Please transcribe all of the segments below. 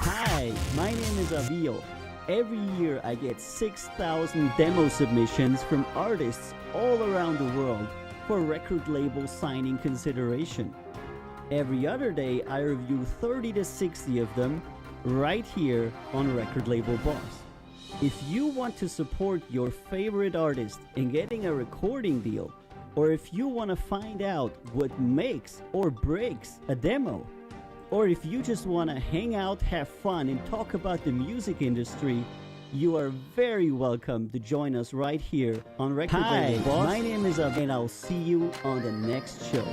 Hi, my name is Avio. Every year I get 6,000 demo submissions from artists all around the world for record label signing consideration. Every other day I review 30 to 60 of them right here on Record Label Boss. If you want to support your favorite artist in getting a recording deal, or if you want to find out what makes or breaks a demo, or if you just want to hang out, have fun, and talk about the music industry, you are very welcome to join us right here on Record Label Boss. My name is Ab, and I'll see you on the next show.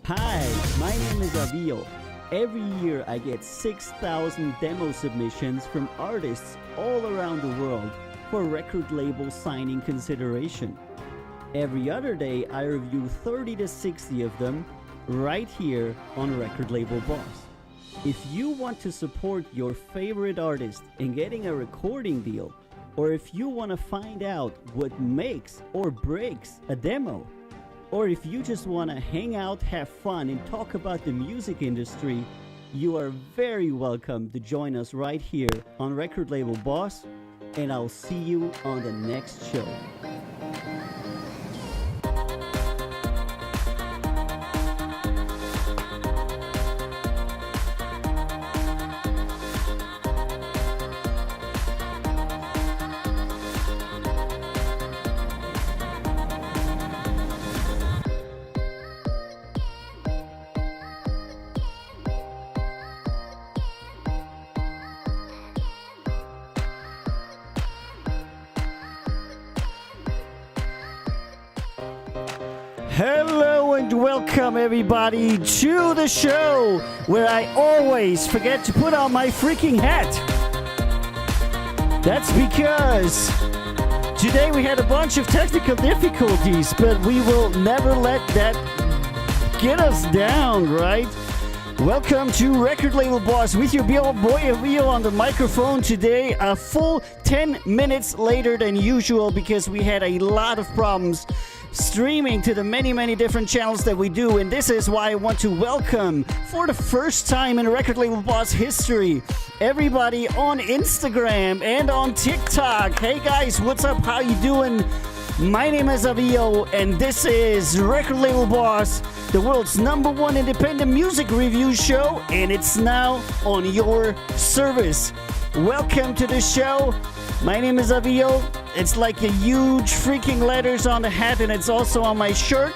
Hi, my name is Avio. Every year I get 6,000 demo submissions from artists all around the world for record label signing consideration. Every other day I review 30 to 60 of them right here on Record Label Boss. If you want to support your favorite artist in getting a recording deal, or if you want to find out what makes or breaks a demo, or if you just want to hang out, have fun, and talk about the music industry, you are very welcome to join us right here on Record Label Boss, and I'll see you on the next show. Hello and welcome everybody to the show where I always forget to put on my freaking hat. That's because today we had a bunch of technical difficulties, but we will never let that get us down, right? Welcome to Record Label Boss with your boy Avio on the microphone today, a full 10 minutes later than usual because we had a lot of problems streaming to the many different channels that we do, and this is why I want to welcome for the first time in Record Label Boss history everybody on Instagram and on TikTok. Hey guys, what's up? How you doing? My name is Avio and this is Record Label Boss, the world's #1 independent music review show, and it's now on your service. Welcome to the show. My name is Avio. It's like a huge freaking letters on the hat, and it's also on my shirt.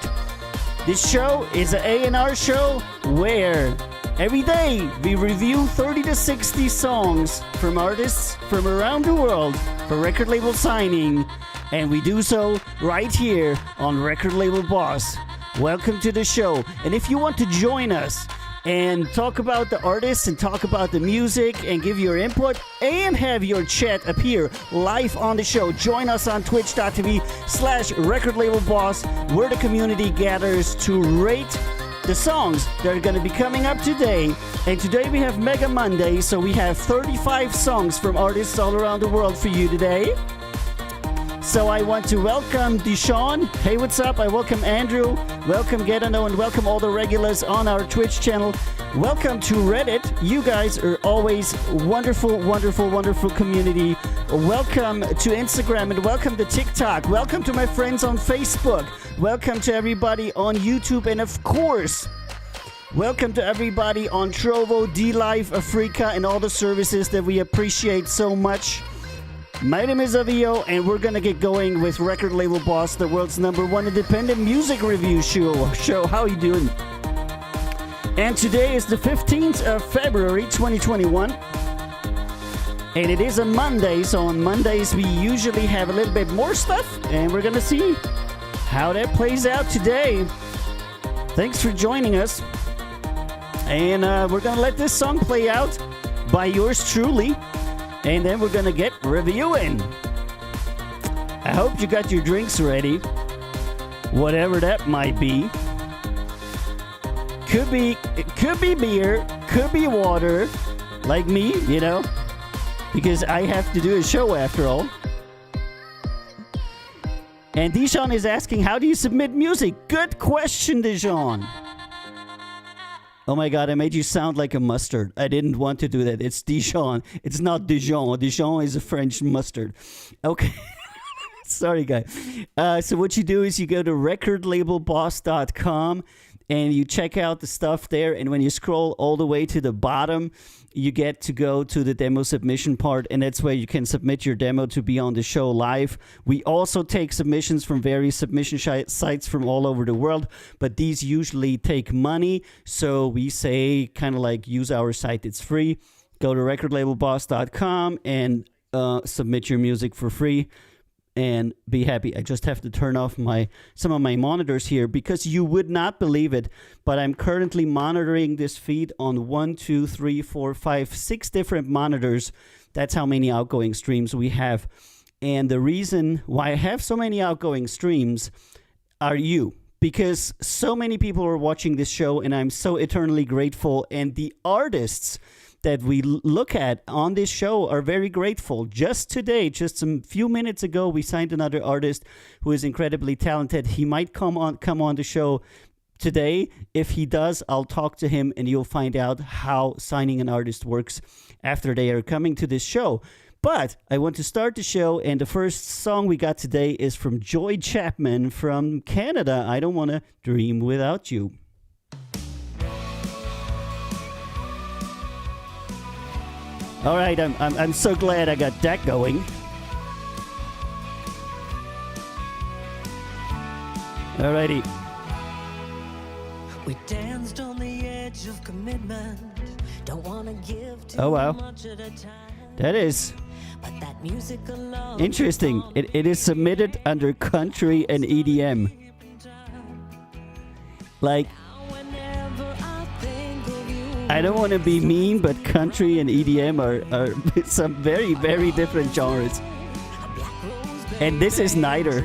This show is an A&R show where every day we review 30 to 60 songs from artists from around the world for record label signing, and we do so right here on Record Label Boss. Welcome to the show. And if you want to join us and talk about the artists and talk about the music and give your input and have your chat appear live on the show, join us on twitch.tv/Record Label Boss, where the community gathers to rate the songs that are going to be coming up today. And today we have Mega Monday, so we have 35 songs from artists all around the world for you today. So I want to welcome Deshaun. Hey, what's up? I welcome Andrew. Welcome Gedano, and welcome all the regulars on our Twitch channel. Welcome to Reddit. You guys are always wonderful community. Welcome to Instagram and welcome to TikTok. Welcome to my friends on Facebook. Welcome to everybody on YouTube, and of course, welcome to everybody on Trovo, DLive, Africa, and all the services that we appreciate so much. My name is Avio, and we're gonna get going with Record Label Boss, the world's #1 independent music review show. How you doing? And today is the 15th of February, 2021. And it is a Monday, so on Mondays we usually have a little bit more stuff, and we're gonna see how that plays out today. Thanks for joining us. And we're gonna let this song play out by yours truly, and then we're gonna get reviewing. I hope you got your drinks ready, whatever that might be. Could be beer, could be water, like me, you know, because I have to do a show after all. And Deshaun is asking, how do you submit music? Good question, Deshaun. Oh my god, I made you sound like a mustard. I didn't want to do that. It's Dijon. It's not Dijon. Dijon is a French mustard. Okay. Sorry, guy. So what you do is you go to recordlabelboss.com and you check out the stuff there. And when you scroll all the way to the bottom, you get to go to the demo submission part, and that's where you can submit your demo to be on the show live. We also take submissions from various submission sites from all over the world, but these usually take money, so we say kind of like use our site. It's free. Go to recordlabelboss.com and submit your music for free and be happy. I just have to turn off some of my monitors here because you would not believe it, but I'm currently monitoring this feed on 1, 2, 3, 4, 5, 6 different monitors. That's how many outgoing streams we have. And the reason why I have so many outgoing streams are you, because so many people are watching this show, and I'm so eternally grateful. And the artists that we look at on this show are very grateful. Just today, just a few minutes ago, we signed another artist who is incredibly talented. He might come on the show today. If he does, I'll talk to him and you'll find out how signing an artist works after they are coming to this show. But I want to start the show, and the first song we got today is from Joy Chapman from Canada. I Don't Want to Dream Without You. All right, I'm so glad I got that going. Alrighty. We danced on the edge of commitment. Don't wanna give too much at a time. That is interesting. It is submitted under country and EDM. Like, I don't want to be mean, but country and EDM are some very, very different genres. And this is neither.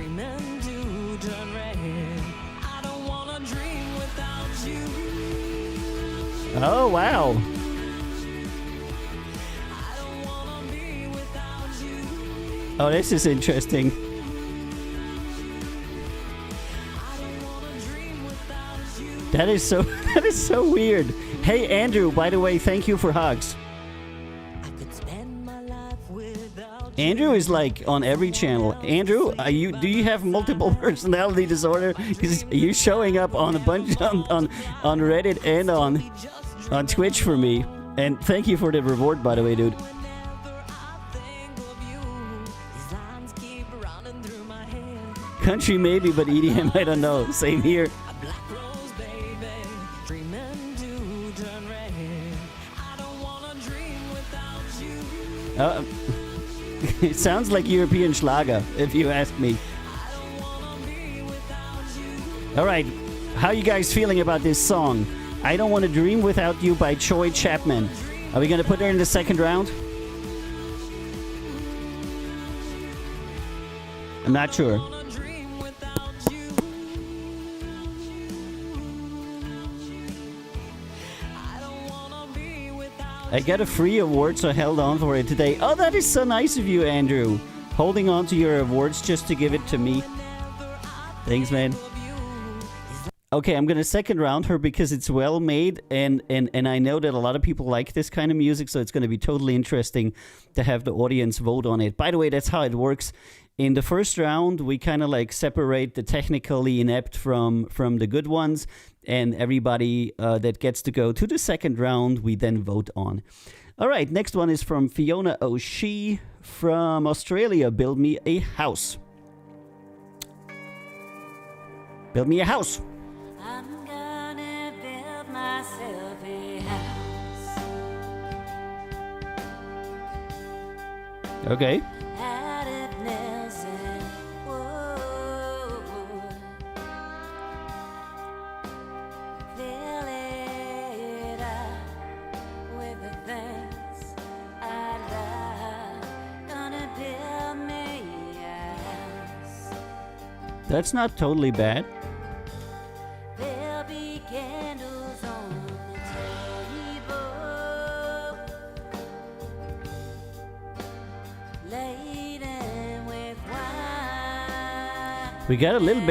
Oh, wow. Oh, this is interesting. That is so weird. Hey Andrew, by the way, thank you for hugs. Andrew is like on every channel. Andrew, do you have multiple personality disorder? Because you're showing up on a bunch on Reddit and on Twitch for me. And thank you for the reward, by the way, dude. Country maybe, but EDM I don't know. Same here. It sounds like European Schlager, if you ask me. Alright, how you guys feeling about this song? I Don't Want to Dream Without You by Choi Chapman. Are we going to put her in the second round? I'm not sure. I got a free award, so I held on for it today. Oh, that is so nice of you, Andrew. Holding on to your awards just to give it to me. Thanks, man. Okay, I'm gonna second round her because it's well made, and I know that a lot of people like this kind of music, so it's gonna be totally interesting to have the audience vote on it. By the way, that's how it works. In the first round, we kind of like separate the technically inept from the good ones, and everybody that gets to go to the second round, we then vote on. All right, next one is from Fiona O'Shea from Australia. Build me a house. Build me a house. I'm gonna build myself a house. Okay. Out of nails and wood. Fill it up with the things I love. Gonna build me a house. That's not totally bad. There'll be candles on the table, laden with wine. We got a little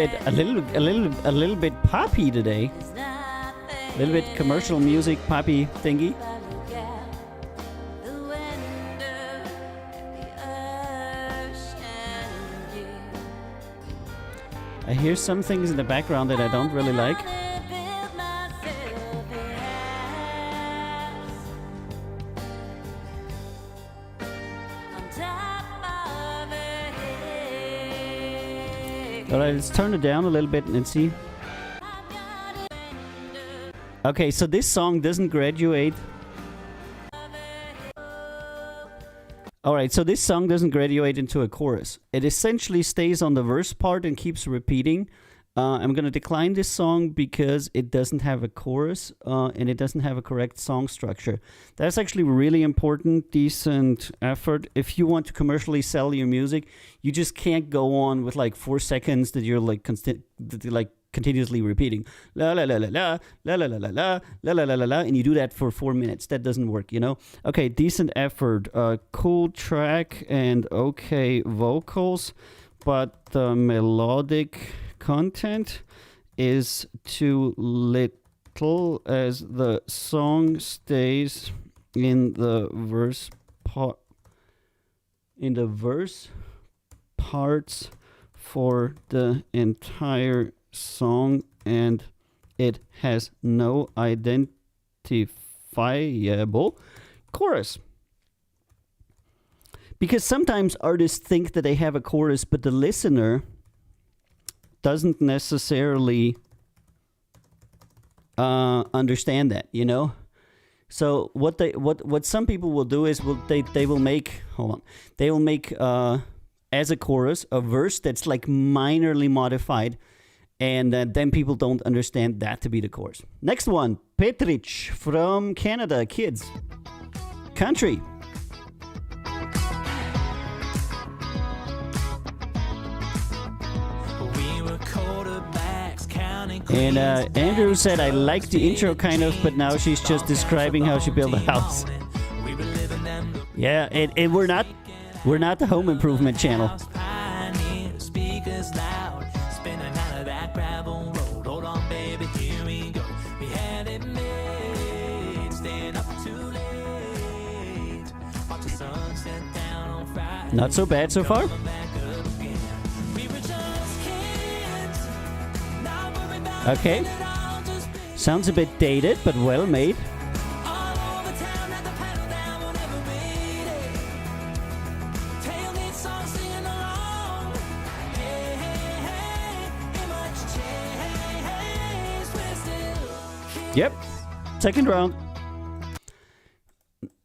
bit poppy today. There's nothing A little bit commercial music poppy thingy. but look out the window at the ocean view. I hear some things in the background that I don't really like. Gonna build myself a house on top of a hill. Alright, let's turn it down a little bit and see. I've got a window Okay, so this song doesn't graduate. of a hill. Alright, so this song doesn't graduate into a chorus. It essentially stays on the verse part and keeps repeating. I'm going to decline this song because it doesn't have a chorus and it doesn't have a correct song structure. That's actually really important, decent effort. If you want to commercially sell your music, you just can't go on with like 4 seconds that you're like continuously repeating la la la la la la la la la la la la la la la, and you do that for 4 minutes. That doesn't work, you know. Okay, decent effort, cool track and okay vocals, but the melodic content is too little as the song stays in the verse parts for the entire song, and it has no identifiable chorus. Because sometimes artists think that they have a chorus, but the listener doesn't necessarily understand that, you know. So what some people will do is they will make as a chorus a verse that's like minorly modified, And then people don't understand that to be the chorus. Next one, Petrich from Canada, kids. Country. And Andrew said, I like the intro kind of, but now she's just describing how she built a house. Yeah, and we're not the home improvement channel. Not so bad so far. Okay. Sounds a bit dated, but well made. Yep. Second round.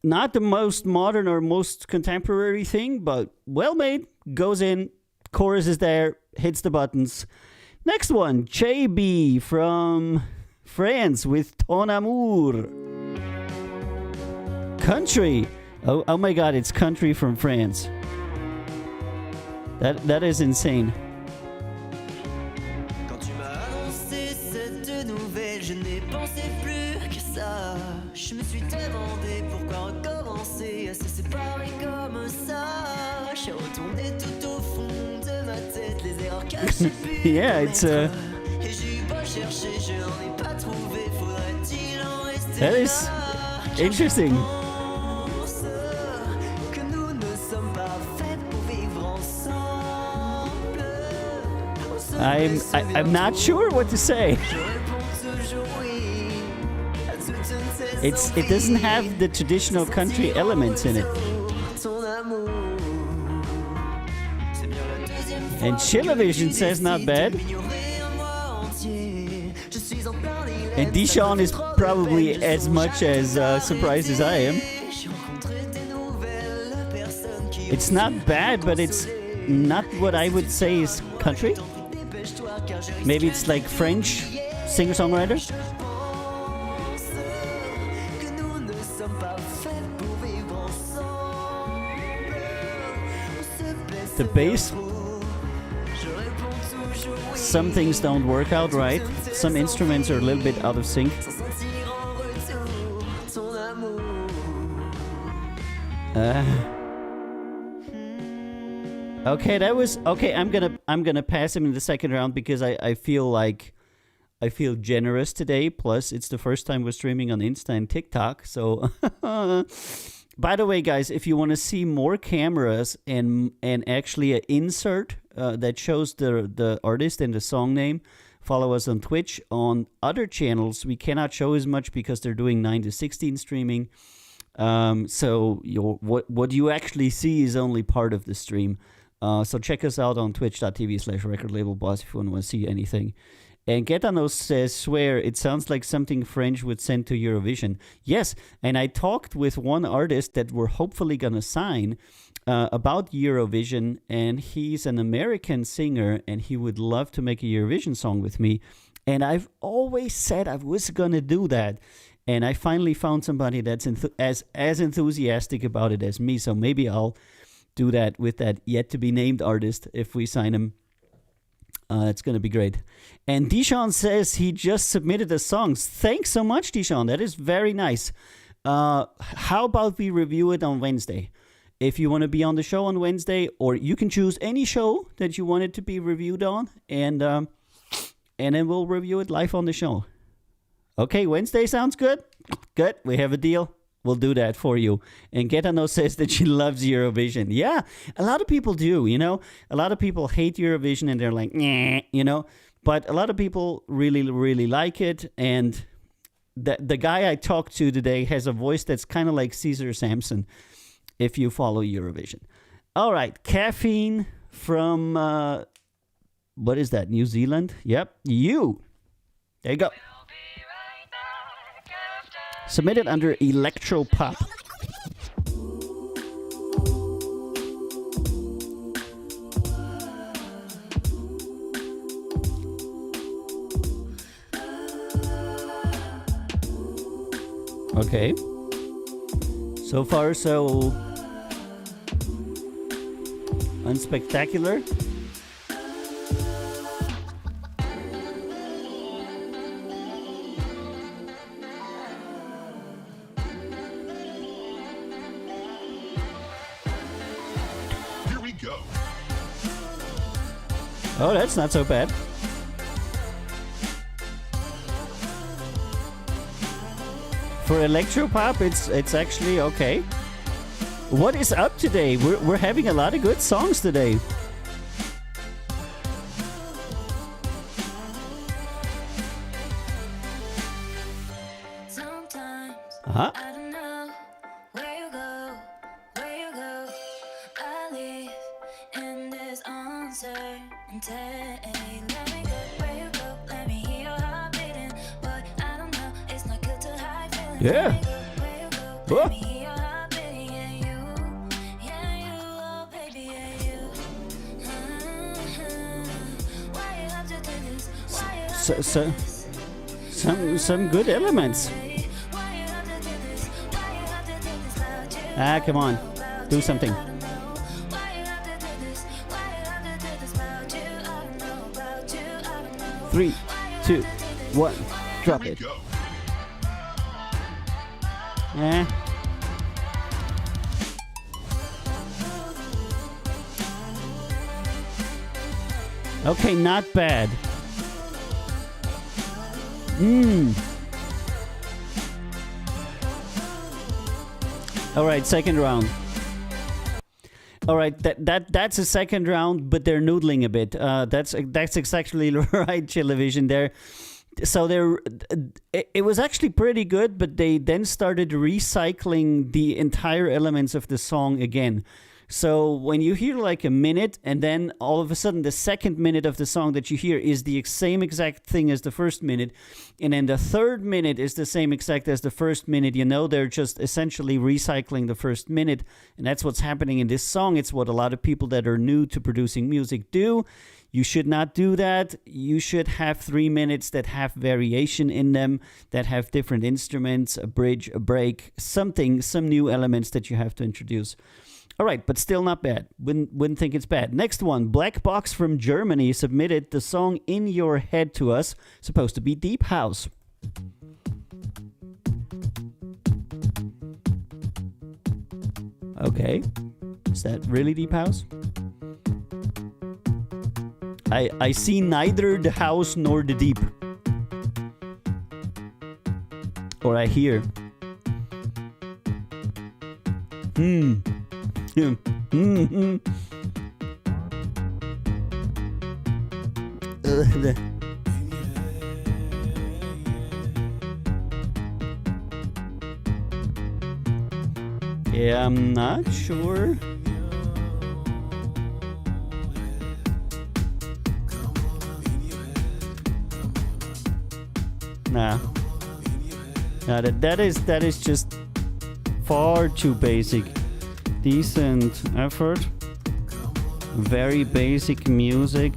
Not the most modern or most contemporary thing, but well made. Goes in. Chorus is there. Hits the buttons. Next one, JB from France with Ton Amour. Country. Oh my god, it's country from France. That is insane. Quand tu m'as annoncé cette nouvelle, je n'ai pensé plus que ça. Je me suis demandé pourquoi recommencer à se séparer comme ça. J'ai retourné tout au fond de ma tête les erreurs que j'ai pu Yeah, it's Et j'ai eu beau chercher, je n'en ai pas trouvé. Faudrait-il en rester that is là? interesting. Pense que nous ne sommes pas faits pour vivre ensemble. On se I'm not sure what to say. It doesn't have the traditional country elements in it. And Chillavision says not bad. And Dishon is probably as much as surprised as I am. It's not bad, but it's not what I would say is country. Maybe it's like French singer-songwriter. The bass. Some things don't work out right. Some instruments are a little bit out of sync. Okay, that was okay. I'm gonna pass him in the second round because I feel generous today. Plus, it's the first time we're streaming on Insta and TikTok. So, by the way, guys, if you want to see more cameras and actually an insert that shows the artist and the song name, follow us on Twitch. On other channels, we cannot show as much because they're doing 9 to 16 streaming. So what you actually see is only part of the stream. So check us out on twitch.tv/recordlabelboss if you want to see anything. And Getanos says, swear, it sounds like something French would send to Eurovision. Yes, and I talked with one artist that we're hopefully going to sign about Eurovision, and he's an American singer, and he would love to make a Eurovision song with me. And I've always said I was going to do that. And I finally found somebody that's as enthusiastic about it as me, so maybe I'll do that with that yet-to-be-named artist if we sign him. It's going to be great. And Dishon says he just submitted a song. Thanks so much, Dishon. That is very nice. How about we review it on Wednesday? If you want to be on the show on Wednesday, or you can choose any show that you want it to be reviewed on, and then we'll review it live on the show. Okay, Wednesday sounds good? Good, we have a deal. We'll do that for you. And Getano says that she loves Eurovision. Yeah, a lot of people do, you know. A lot of people hate Eurovision and they're like, nah, you know. But a lot of people really, really like it. And the guy I talked to today has a voice that's kind of like Caesar Sampson, if you follow Eurovision. All right, Caffeine from, what is that, New Zealand? Yep, you. There you go. Submitted under Electro Pop. Okay. So far, so unspectacular. Here we go. Oh, that's not so bad. For electropop, it's actually okay. What is up today? We're having a lot of good songs today. Sometimes Uh-huh. I don't know where you go, where you go. I live in this uncertainty. Let me go where you go, let me hear your heart beating. But I don't know, it's not good to hide feelings. Yeah. Let me go where you go, Oh. let me hear your heart beating. Yeah, you, oh baby, yeah, you. Why you have to do this? Why you have to do So this? some good elements. Ah, come on, do something. 3, 2, 1, drop Here we it. go. Eh. Okay, not bad. All right, second round. All right, that's a second round, but they're noodling a bit. That's exactly right, Chillavision. It was actually pretty good, but they then started recycling the entire elements of the song again. So when you hear like a minute, and then all of a sudden the second minute of the song that you hear is the same exact thing as the first minute, and then the third minute is the same exact as the first minute, you know, they're just essentially recycling the first minute, and that's what's happening in this song. It's what a lot of people that are new to producing music do. You should not do that. You should have 3 minutes that have variation in them, that have different instruments, a bridge, a break, something, some new elements that you have to introduce. All right, but still not bad. Wouldn't think it's bad. Next one, Black Box from Germany submitted the song In Your Head to us, supposed to be deep house. Okay, is that really deep house? I see neither the house nor the deep. Or I hear. Yeah, I'm not sure. Nah. Nah, that is just far too basic. Decent effort. Very basic music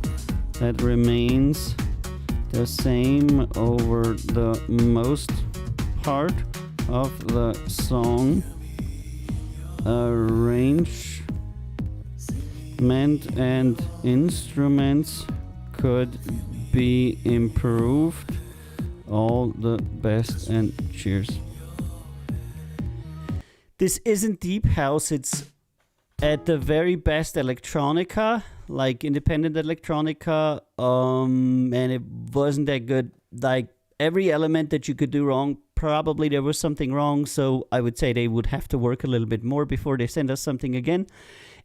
that remains the same over the most part of the song. Arrangement and instruments could be improved. All the best and cheers. This isn't deep house, it's at the very best electronica, like independent electronica, and it wasn't that good. Like every element that you could do wrong, probably there was something wrong, so I would say they would have to work a little bit more before they send us something again.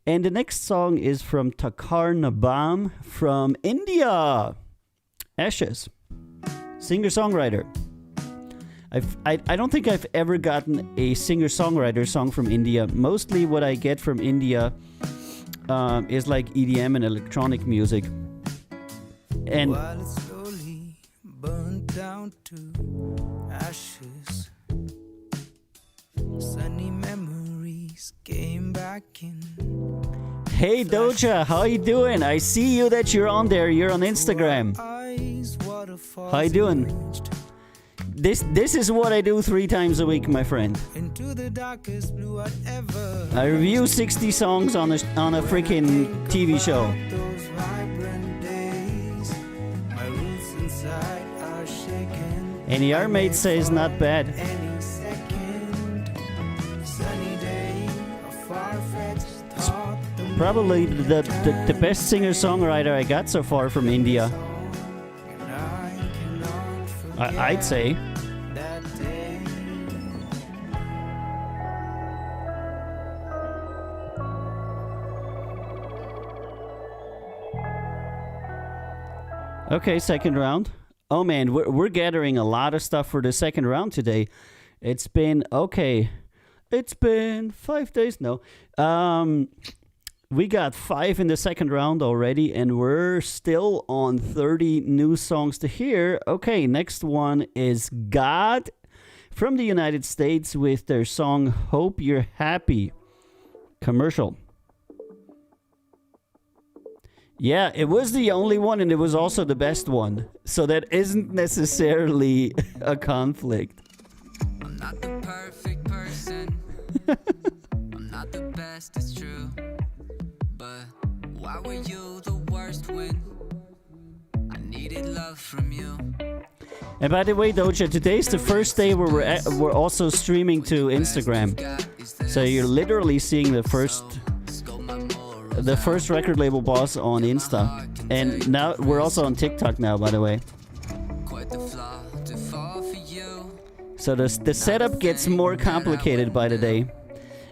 And the next song is from Takar Nabam from India. Ashes. Singer-songwriter. I don't think I've ever gotten a singer-songwriter song from India. Mostly what I get from India is like EDM and electronic music. And while it slowly burned down to ashes, sunny memories came back in. hey Doja, how you doing? I see you that you're on there. You're on Instagram. Eyes, How you doing? This is what I do 3 times a week, my friend. into the darkest blue whatever. I review 60 songs on a freaking TV show. Those vibrant days, my roots inside are shaken. And the Armate says not bad. Any second, sunny day, a far-fetched thought. Probably the best singer-songwriter I got so far from India. And I cannot forget I'd say. that day. Okay, second round. Oh man, we're gathering a lot of stuff for the second round today. It's been 5 days. No. We got 5 in the second round already, and we're still on 30 new songs to hear. Okay, next one is God from the United States with their song Hope You're Happy. Commercial. Yeah, it was the only one, and it was also the best one. So that isn't necessarily a conflict. I'm not the perfect person. I'm not the best, it's true. But why were you the worst when I needed love from you? And by the way, Doja, today's the first day where we're also streaming to Instagram. So you're literally seeing the first record label boss on Insta. And now we're also on TikTok now, by the way. Quite the flaw to fall for you. So the setup gets more complicated by the day.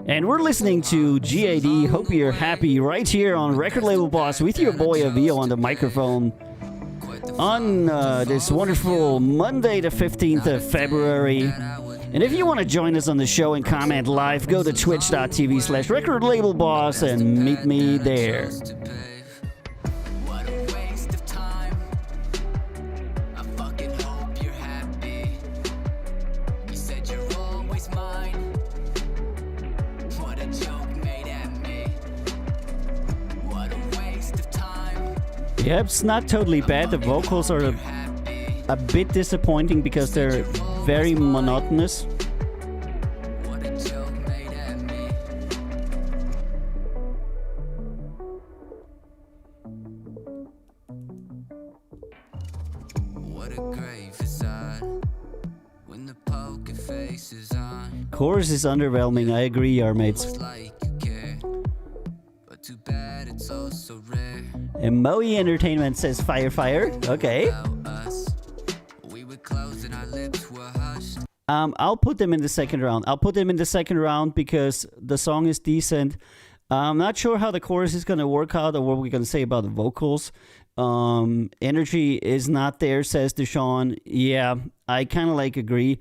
And we're listening to GAD, Hope You're Happy, right here on Record Label Boss with your boy Avio on the microphone on this wonderful Monday the 15th of February. And if you want to join us on the show and comment live, go to twitch.tv/Record Label Boss and meet me there. What a waste of time. I fucking hope you're happy. You said you're always mine. What a joke made at me. What a waste of time. Yeah, it's not totally bad. The vocals are a bit disappointing because they're very monotonous. What a joke made at me. What a grave facade when the poker face is on. Chorus is underwhelming, I agree, our mates. It's like you care, but too bad it's all so rare. And Moe Entertainment says fire, fire. Okay. About us, we were closed and our lips were hushed. I'll put them in the second round. I'll put them in the second round because the song is decent. I'm not sure how the chorus is going to work out or what we're going to say about the vocals. Energy is not there, says Deshaun. Yeah, I kind of like agree.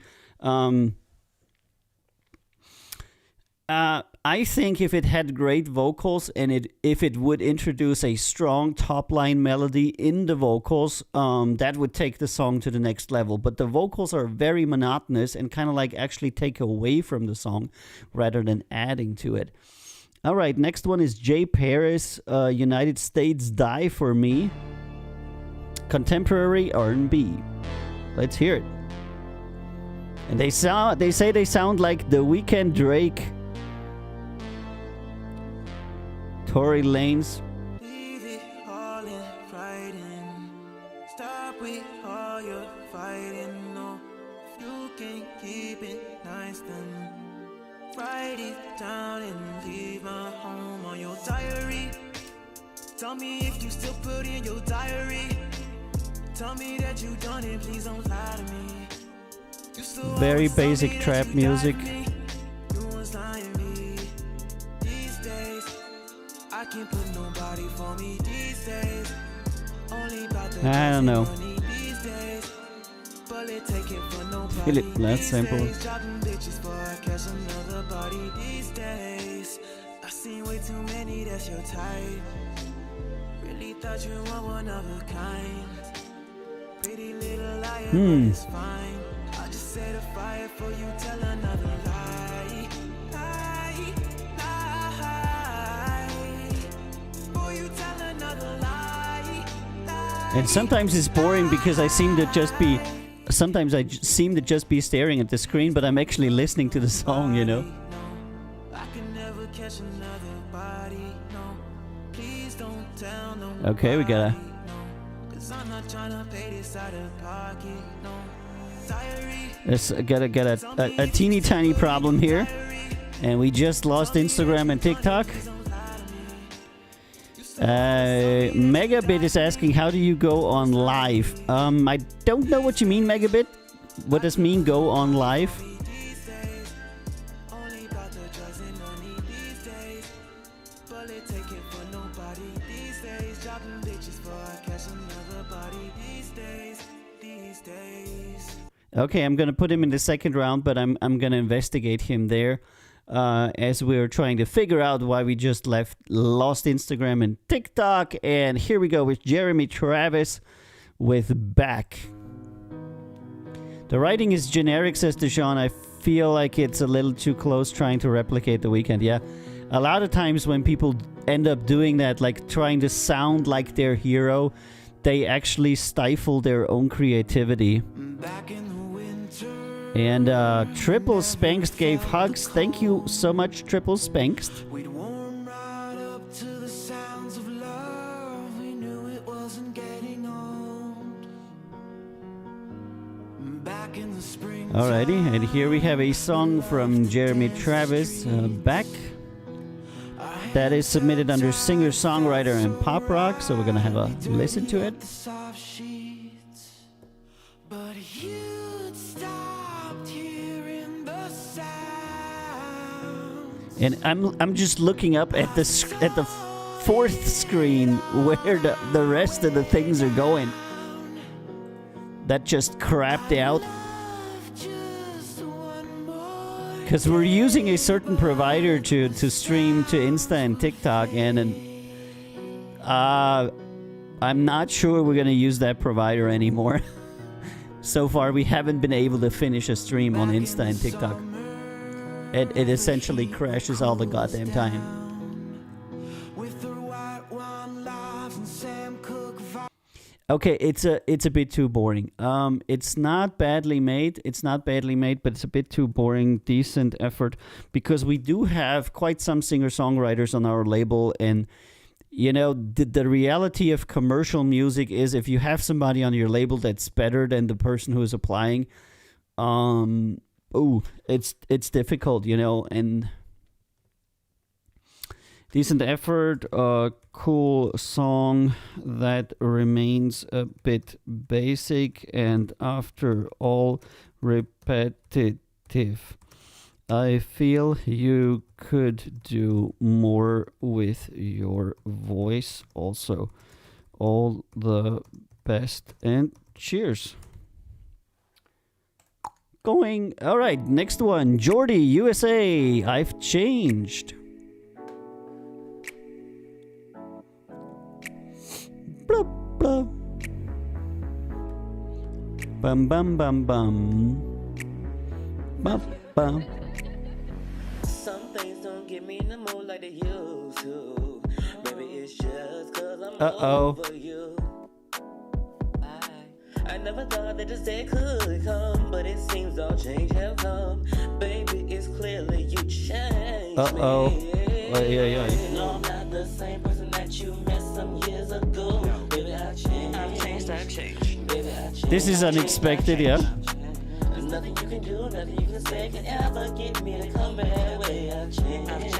I think if it had great vocals and if it would introduce a strong top line melody in the vocals, that would take the song to the next level. But the vocals are very monotonous and kind of like actually take away from the song rather than adding to it. All right, next one is Jay Paris, United States, Die For Me. Contemporary R&B. Let's hear it. And they say they sound like The Weeknd, Drake, Tory Lanez. Leave it all in writing. Stop with all your fighting. No, if you can't keep it nice, then write it down and leave my home on your diary. Tell me if you still put in your diary. Tell me that you done it, please don't lie to me. You still Very always tell basic me that trap you died music. for me. You was lying to me. These days I can't put nobody for me these days. Only about the I don't know. money these days. Bullet taking for nobody Philip, that's these simple. days. Dropping bitches before I catch another body these days. I seen way too many, that's your type. Really thought you were one of a kind. Pretty little liar, but it's fine. I just set a fire for you, tell another lie. Lie, lie. For you, tell another lie. Lie. And sometimes it's boring because I seem to just be sometimes I seem to just be staring at the screen, but I'm actually listening to the song, you know. I can never catch another body, no. Please don't tell no. Okay, we gotta. Cause I'm not trying to pay this out of pocket, no. Diary, Let's get a teeny tiny problem here, and we just lost Instagram and TikTok. Megabit is asking, how do you go on live? I don't know what you mean, Megabit. What does mean go on live? only about the drugs and money these days. Bullet taken for nobody these days. Dropping bitches for I catch another body these days. These days. Okay, I'm gonna put him in the second round, but I'm gonna investigate him there. As we're trying to figure out why we just lost Instagram and TikTok. And here we go with Jeremy Travis with Back. The writing is generic, says Deshaun. I feel like it's a little too close trying to replicate The Weeknd. Yeah, a lot of times when people end up doing that, like trying to sound like their hero, they actually stifle their own creativity. Back in the winter. And Triple Spankst gave hugs. Thank you so much, Triple Spankst. We'd warm right up to the sounds of love. We knew it wasn't getting old. Back in the spring. Alrighty, and here we have a song from Jeremy Travis, Back. That is submitted under singer-songwriter and pop rock, so we're gonna have a listen to it. Soft sheets, but you'd stopped hearing the sound. And I'm just looking up at the fourth screen where the rest of the things are going. That just crapped out. Just one more. Because we're using a certain provider to stream to Insta and TikTok, and I'm not sure we're going to use that provider anymore. So far, we haven't been able to finish a stream on Insta and TikTok. It essentially crashes all the goddamn time. With the white wine lives and Sam Cooke vibes. Okay, it's a bit too boring. It's not badly made. It's not badly made, but it's a bit too boring. Decent effort, because we do have quite some singer-songwriters on our label, and you know the reality of commercial music is if you have somebody on your label that's better than the person who is applying, it's difficult, you know. And decent effort, cool song that remains a bit basic and after all repetitive. I feel you could do more with your voice also. All the best and cheers. All right, next one. Jordy, USA. I've changed. Blah, blah. Bum, bum, bum, bum. Bum, bum. Some things don't get me in the mood like they used to. Maybe it's just cause I'm Uh-oh. over you. I never thought that this day could come, but it seems all change have come. Baby, it's clearly you changed. Uh-oh. me. Yeah. No, I'm not the same person that you met some years ago. Baby, I changed. I've changed. Baby, I changed. This is unexpected, yeah. There's nothing you can do, nothing you can say can ever get me to come back. Way I changed. I've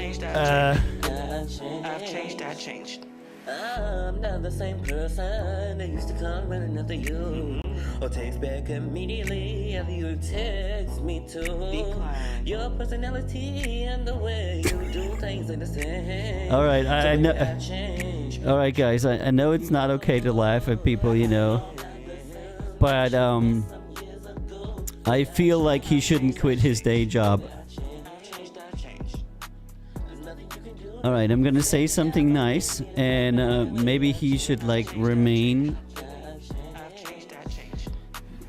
changed. I'm not the same person that used to come running after you, or text back immediately after you text me too. Your personality and the way you do things ain't the same. All right, I know. I've changed. All right, guys. I know it's not okay to laugh at people, you know, but I feel like he shouldn't quit his day job. All right, I'm gonna say something nice, and maybe he should like remain.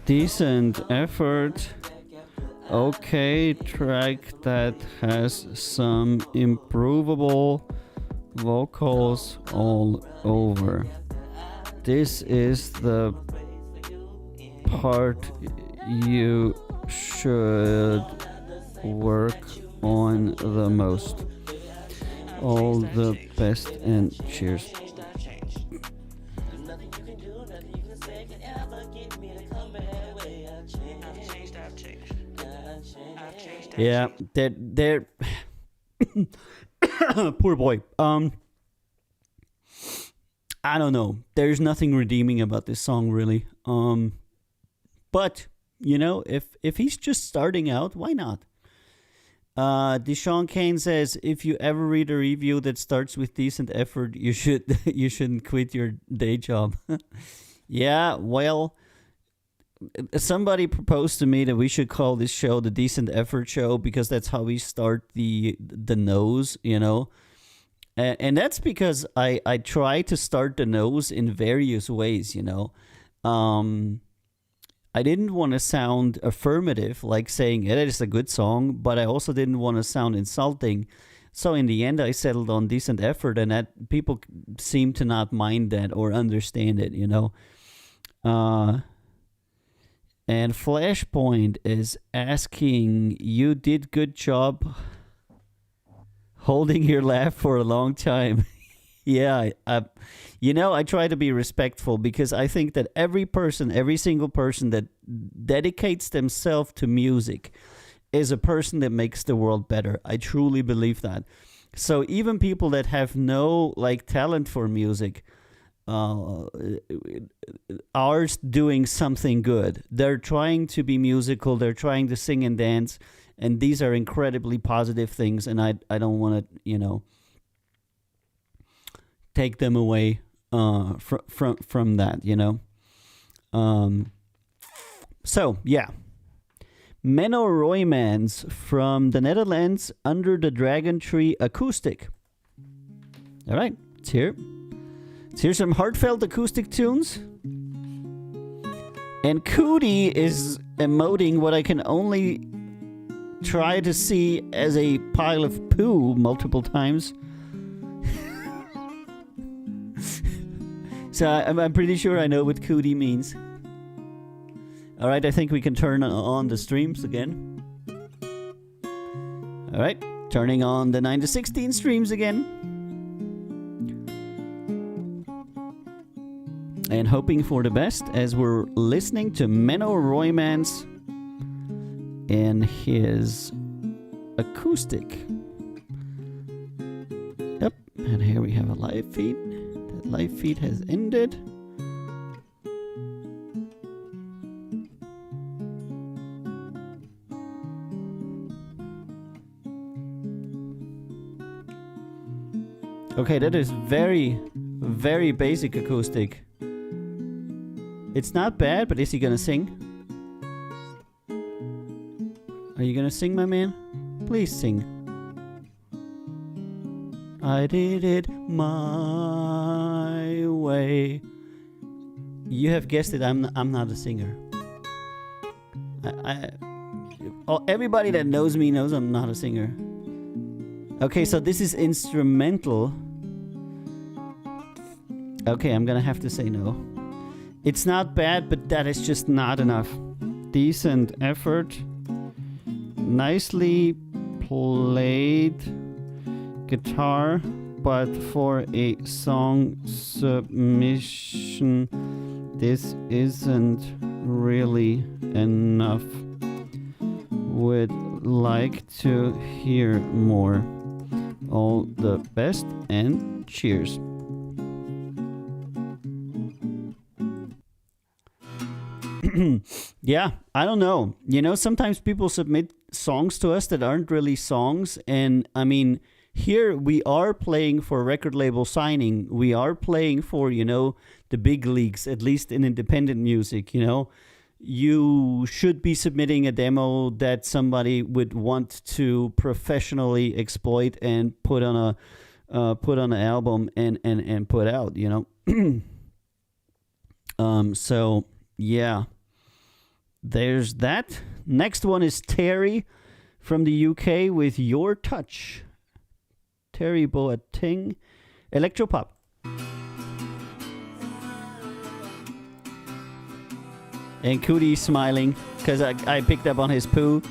Decent effort. Okay, track that has some improvable vocals all over. This is the part you should work on the most. All the best and cheers. Yeah, they're poor boy. I don't know. There's nothing redeeming about this song, really. But you know, if he's just starting out, why not? Deshaun Kane says, if you ever read a review that starts with decent effort, you shouldn't quit your day job. Yeah, well, somebody proposed to me that we should call this show the Decent Effort Show because that's how we start the nose, you know. And that's because I try to start the nose in various ways, you know. I didn't want to sound affirmative, like saying it is a good song, but I also didn't want to sound insulting. So in the end, I settled on Decent Effort, and that people seem to not mind that or understand it, you know. And Flashpoint is asking, you did good job holding your laugh for a long time. Yeah, you know, I try to be respectful because I think that every single person that dedicates themselves to music is a person that makes the world better. I truly believe that. So even people that have no talent for music are doing something good. They're trying to be musical. They're trying to sing and dance, and these are incredibly positive things. And I don't want to, you know, take them away from that, you know. So yeah, Menno Roymans from the Netherlands, Under the Dragon Tree acoustic. All right, let's hear some heartfelt acoustic tunes. And Cootie is emoting what I can only try to see as a pile of poo multiple times. So I'm pretty sure I know what Cootie means. All right, I think we can turn on the streams again. All right, turning on the 9 to 16 streams again. And hoping for the best as we're listening to Menno Roymans and his acoustic. Yep, and here we have a live feed. That live feed has ended. Okay, that is very, very basic acoustic. It's not bad, but is he gonna sing? Are you gonna sing, my man? Please sing. I did it my way. You have guessed it, I'm not a singer. Everybody that knows me knows I'm not a singer. Okay, so this is instrumental. Okay, I'm gonna have to say no. It's not bad, but that is just not enough. Decent effort. Nicely played guitar, but for a song submission, this isn't really enough. Would like to hear more. All the best and cheers. Yeah, I don't know. You know, sometimes people submit songs to us that aren't really songs. And I mean, here we are playing for record label signing. We are playing for, you know, the big leagues, at least in independent music, you know. You should be submitting a demo that somebody would want to professionally exploit and put on an album and put out, you know. So yeah, there's that. Next one is Terry from the UK with Your Touch. Terry Boateng, Electropop. And Cootie smiling because I picked up on his poo.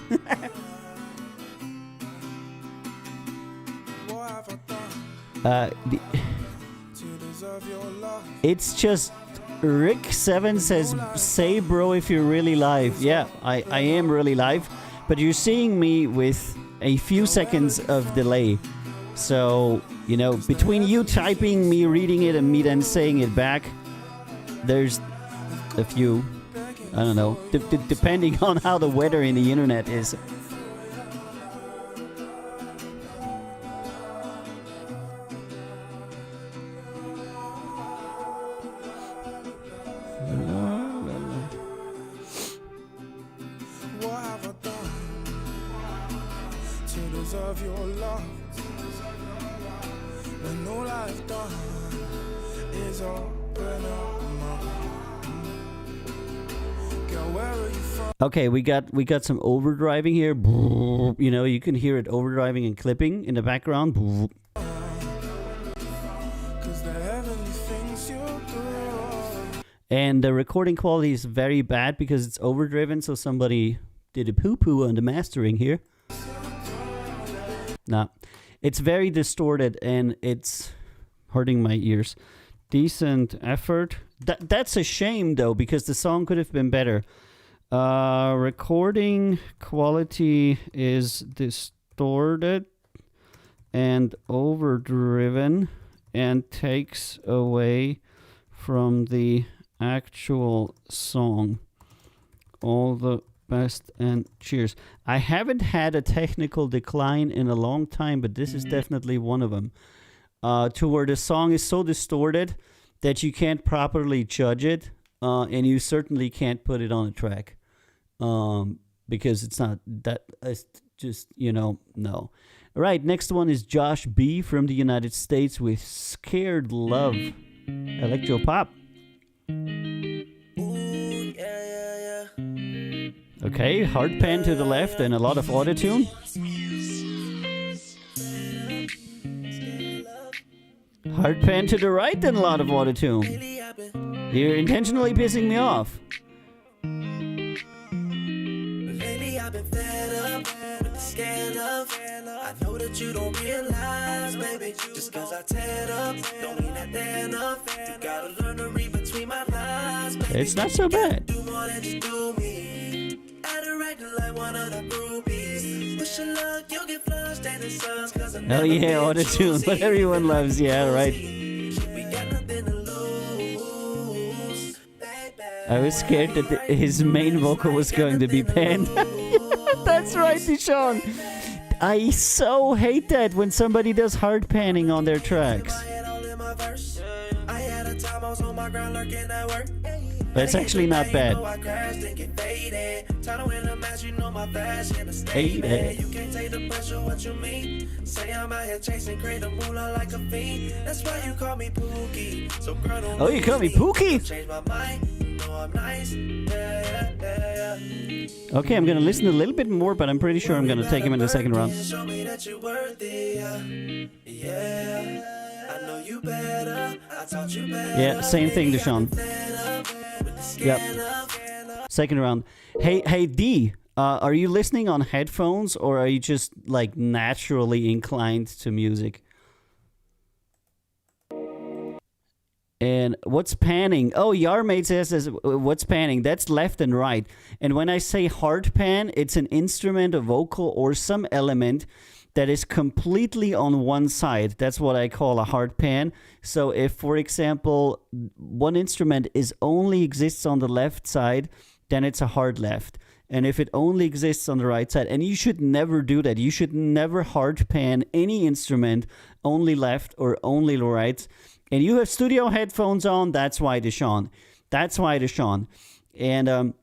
It's just Rick7 says, say bro if you're really live. Yeah, I am really live, but you're seeing me with a few seconds of delay. So, you know, between you typing, me reading it, and me then saying it back, there's a few, I don't know, depending on how the weather in the internet is. Okay, we got some overdriving here. You know, you can hear it overdriving and clipping in the background. And the recording quality is very bad because it's overdriven, so somebody did a poo-poo on the mastering here. Nah, it's very distorted and it's hurting my ears. Decent effort. That's a shame though, because the song could have been better. Recording quality is distorted and overdriven and takes away from the actual song. All the best and cheers. I haven't had a technical decline in a long time, but this is definitely one of them. To where the song is so distorted that you can't properly judge it, and you certainly can't put it on a track, because it's not that. It's just, you know, no. All right, next one is Josh B from the United States with "Scared Love," electro pop. Okay, hard pan to the left and a lot of autotune. Hard pan to the right and a lot of autotune. You're intentionally pissing me off. Lately I've been fed up with the scared love. I know that you don't realize, baby, just cause I tear up, don't mean that they're enough. You gotta learn to read between my lines, baby. It's not so bad. Do more than just do me. Acting like one of the groupies. Wish you luck, you'll get flushed and the suns, cause I'm oh yeah, autotune, but everyone loves, yeah, right. We got nothing to lose, baby. I was scared that his main vocal was going to be panned. That's right, Deshaun. I so hate that when somebody does hard panning on their tracks. But it's actually not bad. Hey, you can't take the pressure, what you mean? Say I'm out here chasing, create a moolah like a fiend. That's why you call me Pookie. So girl, don't oh, you call me Pookie? change my mind. You know I'm nice. Okay, I'm gonna listen a little bit more, but I'm pretty sure I'm gonna take him in the second round. Show me that you're worthy. Yeah, I know you better. I taught you better. Yeah, same thing, Deshaun. Yep. Second round. Hey D, are you listening on headphones or are you just like naturally inclined to music? And what's panning? Oh, Yarmate says, what's panning? That's left and right. And when I say hard pan, it's an instrument, a vocal, or some element that is completely on one side. That's what I call a hard pan. So if, for example, one instrument only exists on the left side, then it's a hard left. And if it only exists on the right side, and you should never do that. You should never hard pan any instrument, only left or only right. And you have studio headphones on, that's why, Deshaun. That's why, Deshaun. And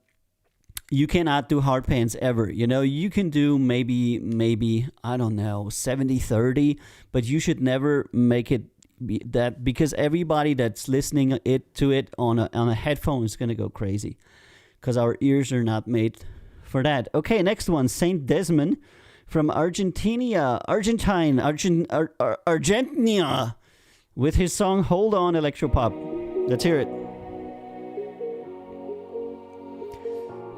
you cannot do hard pans ever. You know, you can do maybe I don't know, 70-30, but you should never make it that, because everybody that's listening to it on a headphone is going to go crazy, because our ears are not made for that. Okay, next one, Saint Desmond from Argentina, with his song Hold On, Electropop. Let's hear it.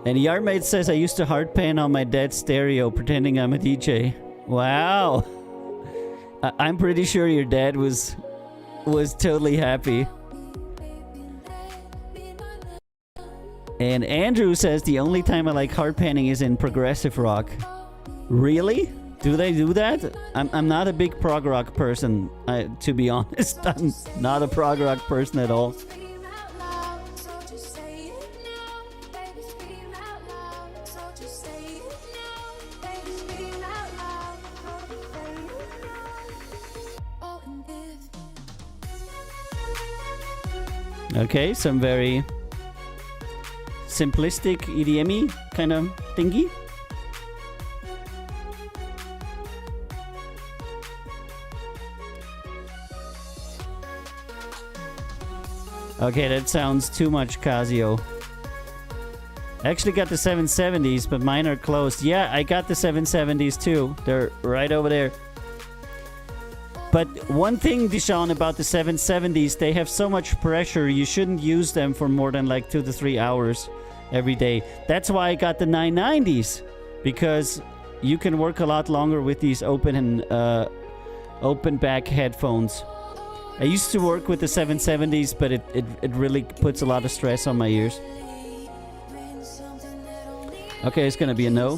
And Yarmate says I used to hard pan on my dad's stereo pretending I'm a DJ. Wow. I'm pretty sure your dad was totally happy. And Andrew says the only time I like hard panning is in progressive rock. Really? Do they do that? I'm not a big prog rock person, to be honest. I'm not a prog rock person at all. Okay, some very simplistic EDM-y kind of thingy. Okay, that sounds too much Casio. I actually got the 770s, but mine are closed. Yeah, I got the 770s too. They're right over there. But one thing, Deshaun, about the 770s, they have so much pressure, you shouldn't use them for more than like 2 to 3 hours every day. That's why I got the 990s, because you can work a lot longer with these open back headphones. I used to work with the 770s, but it really puts a lot of stress on my ears. Okay, it's gonna be a no.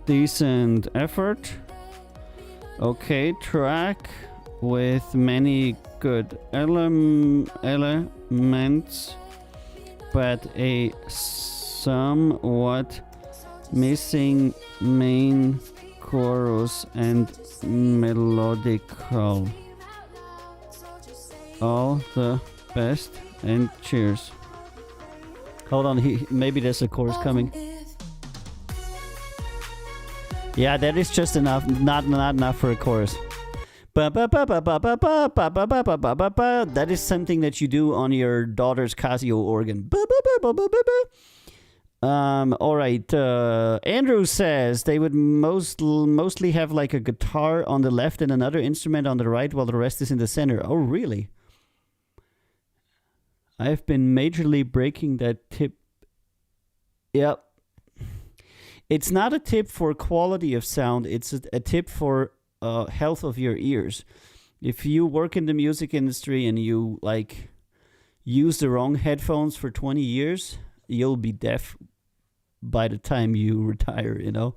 Decent effort. Okay, track with many good elements, but a somewhat missing main chorus and melodical. All the best and cheers. Hold on, maybe there's a chorus coming. Yeah, that is just enough. Not enough for a chorus. That is something that you do on your daughter's Casio organ. All right. Andrew says they would mostly have like a guitar on the left and another instrument on the right, while the rest is in the center. Oh, really? I've been majorly breaking that tip. Yep. It's not a tip for quality of sound. It's a tip for health of your ears. If you work in the music industry and you like use the wrong headphones for 20 years, you'll be deaf by the time you retire, you know.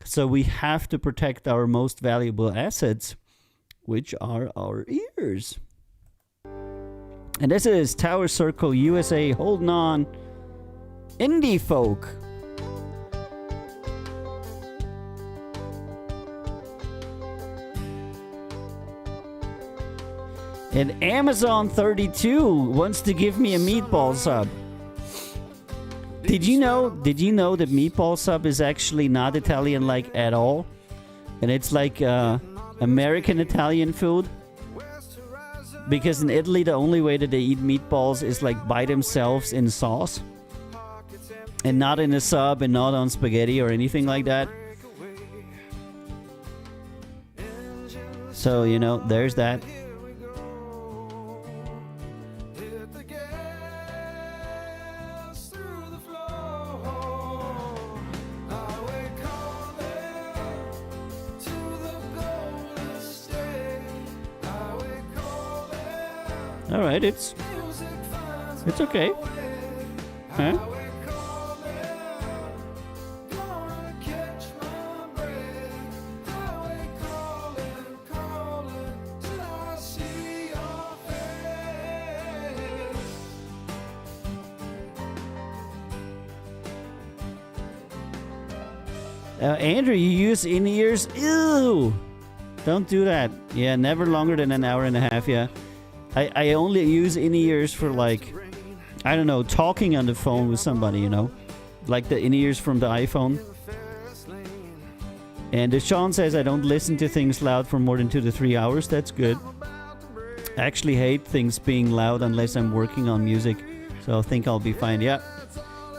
So we have to protect our most valuable assets, which are our ears. And this is Tower Circle USA holding on. Indie folk. And Amazon 32 wants to give me a meatball sub. Did you know that meatball sub is actually not Italian like at all? And it's like American Italian food? Because in Italy the only way that they eat meatballs is like by themselves in sauce. And not in a sub and not on spaghetti or anything like that. So, you know, there's that. All right, it's okay. Huh? Andrew, you use in-ears? Ew! Don't do that. Yeah, never longer than an hour and a half, yeah. I only use in-ears for, like, I don't know, talking on the phone with somebody, you know? Like the in-ears from the iPhone. And Sean says I don't listen to things loud for more than 2 to 3 hours. That's good. I actually hate things being loud unless I'm working on music. So I think I'll be fine. Yeah.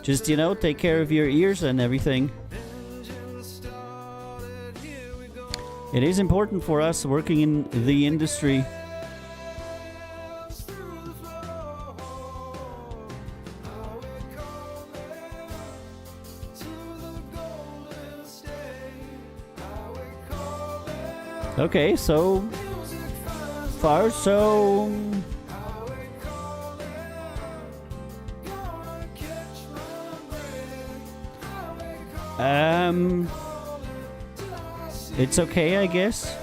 Just, you know, take care of your ears and everything. It is important for us working in the industry Okay, so far so. It's okay, I guess.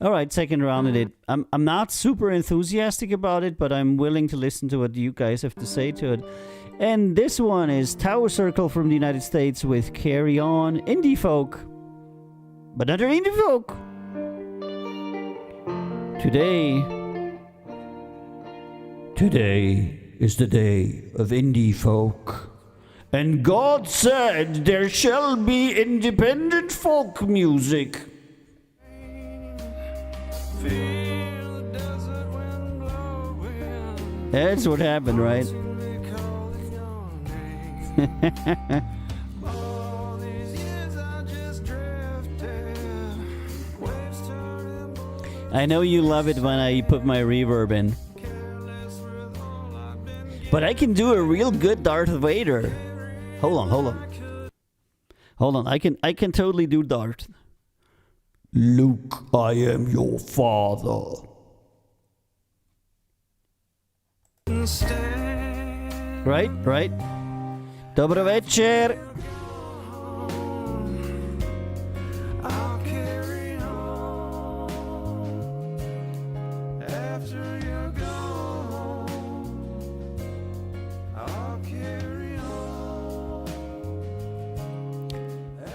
All right, second round at it. I'm not super enthusiastic about it, but I'm willing to listen to what you guys have to say to it. And this one is Tower Circle from the United States with Carry On, indie folk. But another indie folk. Today is the day of indie folk. And God said there shall be independent folk music. That's what happened, right? I know you love it when I put my reverb in. But I can do a real good Darth Vader. Hold on. I can totally do Darth. Luke, I am your father. Right. Dobro večer.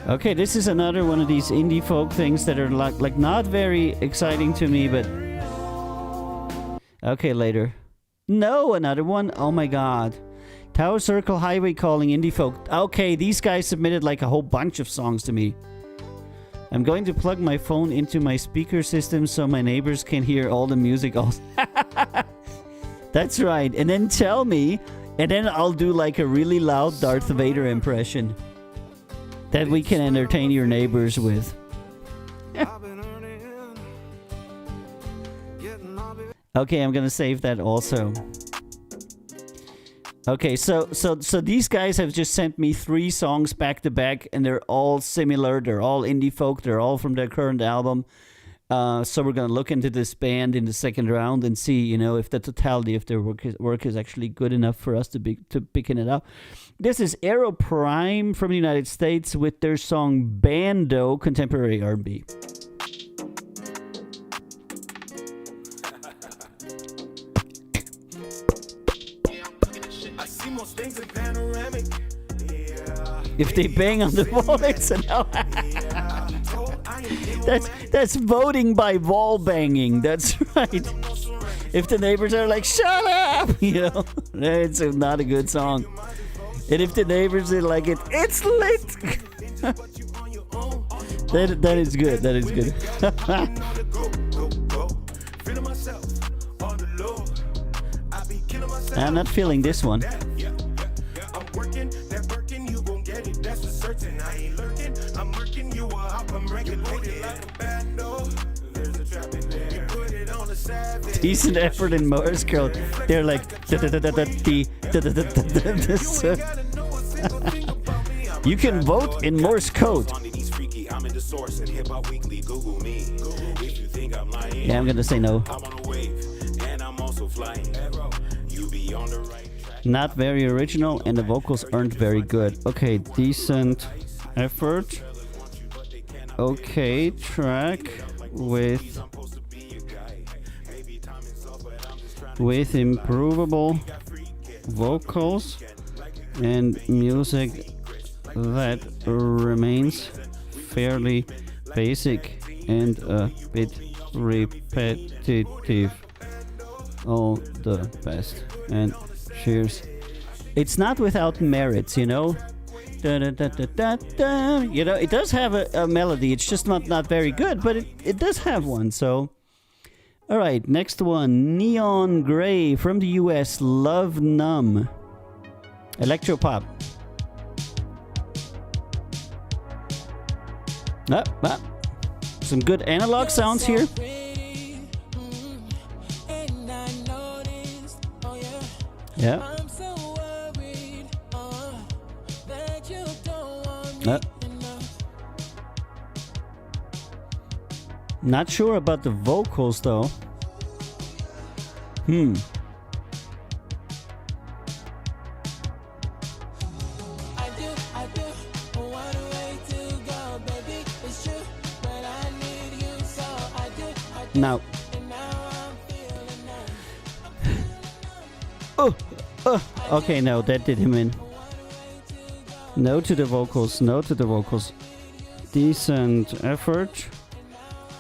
Okay, this is another one of these indie folk things that are like not very exciting to me, but okay, later. No, another one. Oh my god. Tower Circle Highway Calling indie folk. Okay, these guys submitted like a whole bunch of songs to me. I'm going to plug my phone into my speaker system so my neighbors can hear all the music also. That's right. And then tell me, and then I'll do like a really loud Darth Vader impression that we can entertain your neighbors with. Okay, I'm gonna save that also. Okay, so these guys have just sent me 3 songs back to back, and they're all similar. They're all indie folk. They're all from their current album. So we're gonna look into this band in the second round and see, if the totality of their work is actually good enough for us to picking it up. This is Aero Prime from the United States with their song Bando, contemporary R&B. If they bang on the wall, it's a no. That's voting by wall banging. That's right. If the neighbors are like, shut up, it's not a good song. And if the neighbors are like it's lit. that is good. That is good. I'm not feeling this one. Decent effort in Morse code. They're like you can vote in Morse code. Yeah, I'm gonna say no. Not very original, and the vocals aren't very good. Okay, decent effort. Okay, track with improvable vocals and music that remains fairly basic and a bit repetitive. All the best and cheers. It's not without merits, it does have a melody. It's just not very good, but it does have one. So all right, next one, Neon Grey from the US, Love Numb. Electropop. Some good analog sounds here. Yeah. Not sure about the vocals though. Now. Okay, no, that did him in. No to the vocals, no to the vocals. Decent effort.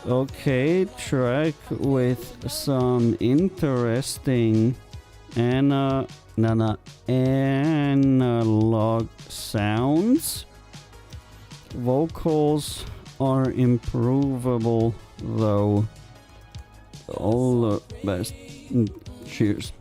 Okay, track with some interesting analog sounds. Vocals are improvable though. All the best. Cheers.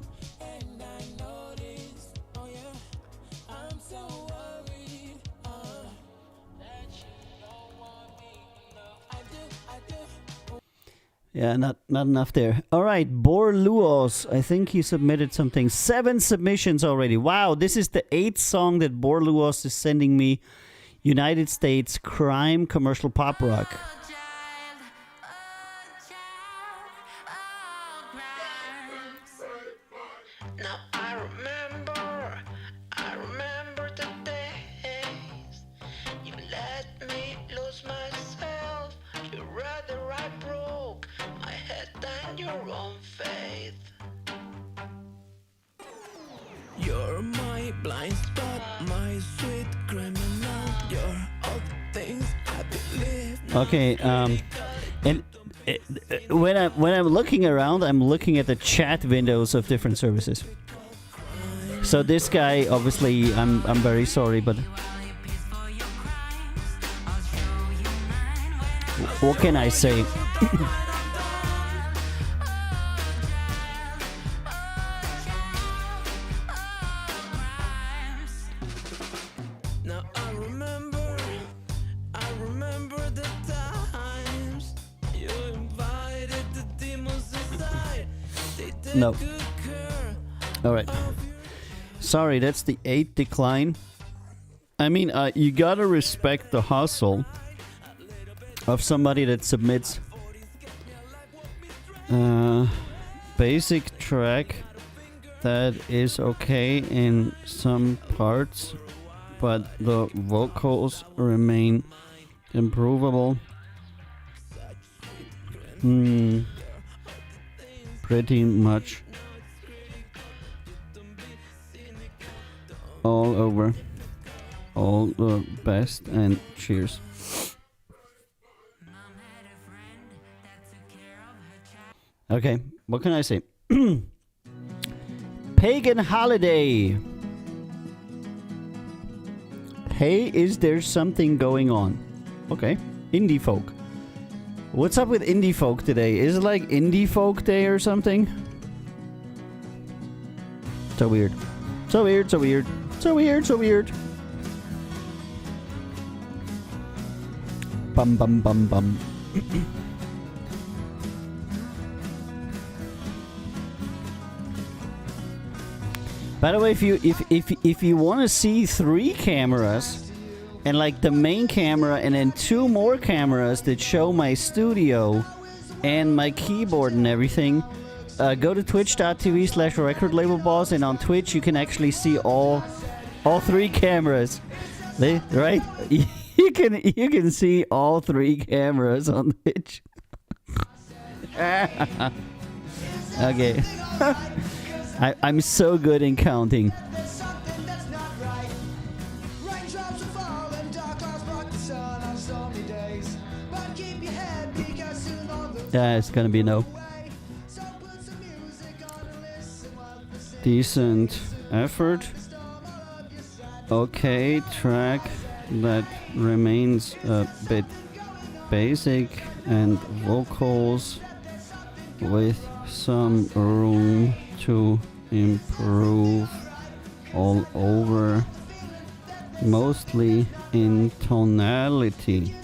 Yeah, not enough there. All right, Borluos. I think he submitted something. 7 submissions already. Wow, this is the 8th song that Borluos is sending me. United States crime commercial pop rock. Now I remember the days you let me lose myself. You rather I broke my head than your own faith. You're my blind spot, my sweet criminal. You're all the things I believe. Okay, and when I'm looking around, I'm looking at the chat windows of different services. So this guy, obviously, I'm very sorry, but what can I say? Now I remember the times you invited the demons inside. They take No. good care. All right. Sorry, that's the 8th decline. I mean, you gotta respect the hustle of somebody that submits basic track that is okay in some parts, but the vocals remain improvable. Pretty much all over. All the best and cheers. Okay, what can I say? Pagan Holiday. Hey, is there something going on? Okay, indie folk. What's up with indie folk today? Is it like indie folk day or something? So weird. So weird, so weird. So weird, so weird. Bum bum bum bum. By the way, if you want to see 3 cameras and like the main camera and then 2 more cameras that show my studio and my keyboard and everything, go to twitch.tv/recordlabelboss, and on Twitch you can actually see all 3 cameras. Right? You can see all 3 cameras on Twitch. Okay. I'm so good in counting. Yeah, it's gonna be no. Decent effort. Okay, track that remains a bit basic and vocals with some room to improve all over, mostly in tonality.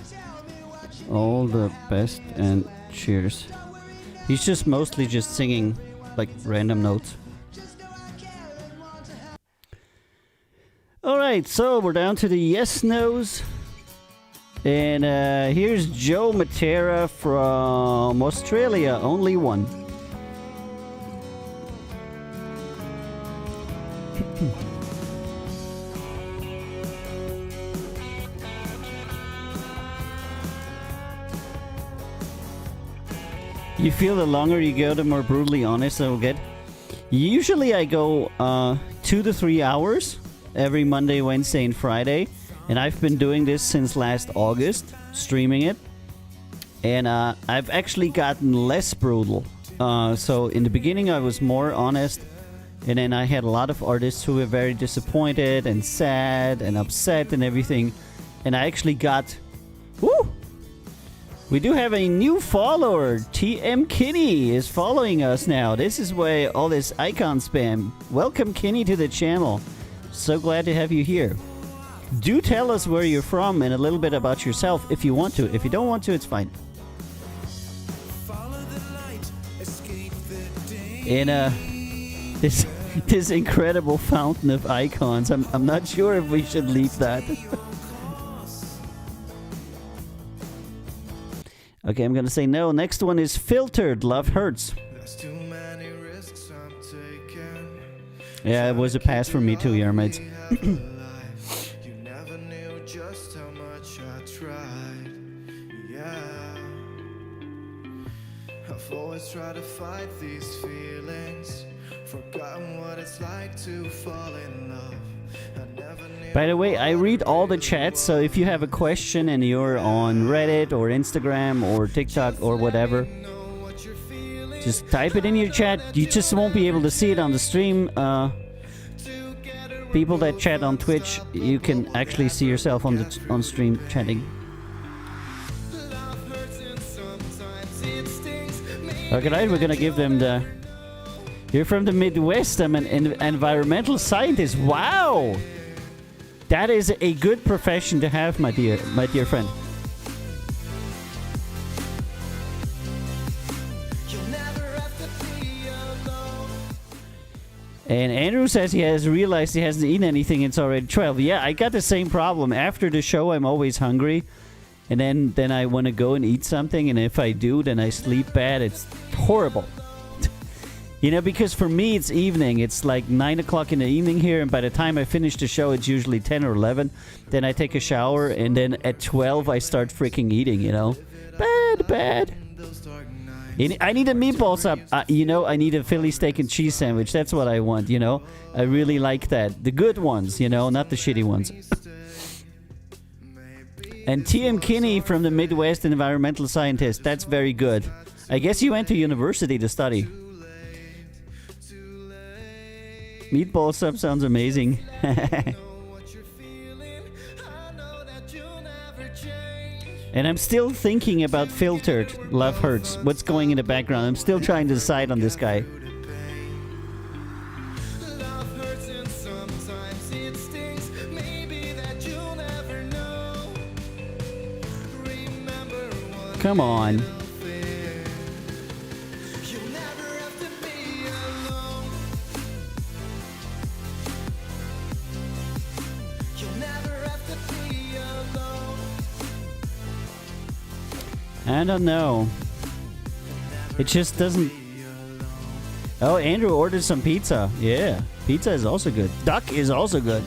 All the best and cheers. He's just mostly just singing like random notes. Alright, so we're down to the yes-nos. And here's Joe Matera from Australia. Only one. You feel the longer you go, the more brutally honest I will get. Usually I go 2 to 3 hours every Monday, Wednesday, and Friday. And I've been doing this since last August, streaming it. And I've actually gotten less brutal. So in the beginning I was more honest. And then I had a lot of artists who were very disappointed and sad and upset and everything. And I actually got... Woo! We do have a new follower. TM Kinney is following us now. This is where all this icon spam. Welcome, Kinney, to the channel. So glad to have you here. Do tell us where you're from and a little bit about yourself if you want to. If you don't want to, it's fine. And this incredible fountain of icons. I'm not sure if we should leave that. Okay, I'm gonna say no. Next one is Filtered. Love Hurts. Yeah, it was a pass for me too, Yarmites. You never knew just how much I tried. Yeah, I've always tried to fight these feelings, forgotten what it's like to fall in love. I never knew. By the way, I read all the chats, so if you have a question and you're on Reddit or Instagram or TikTok or whatever, just type it in your chat. You just won't be able to see it on the stream. People that chat on Twitch, you can actually see yourself on stream chatting. Okay, we're gonna give them the... You're from the Midwest. I'm an environmental scientist. Wow! That is a good profession to have, my dear friend. And Andrew says he has realized he hasn't eaten anything. It's already 12. Yeah, I got the same problem. After the show, I'm always hungry. And then I want to go and eat something. And if I do, then I sleep bad. It's horrible. You know, because for me, it's evening. It's like 9 o'clock in the evening here. And by the time I finish the show, it's usually 10 or 11. Then I take a shower. And then at 12, I start freaking eating, you know. Bad. I need a meatball sub. You know, I need a Philly steak and cheese sandwich. That's what I want, you know. I really like that. The good ones, you know, not the shitty ones. And TM Kinney from the Midwest, environmental scientist. That's very good. I guess you went to university to study. Meatball sub sounds amazing. And I'm still thinking about Filtered. Love Hurts. What's going in the background? I'm still trying to decide on this guy. Come on. I don't know. It just doesn't... Oh, Andrew ordered some pizza. Yeah, pizza is also good. Duck is also good.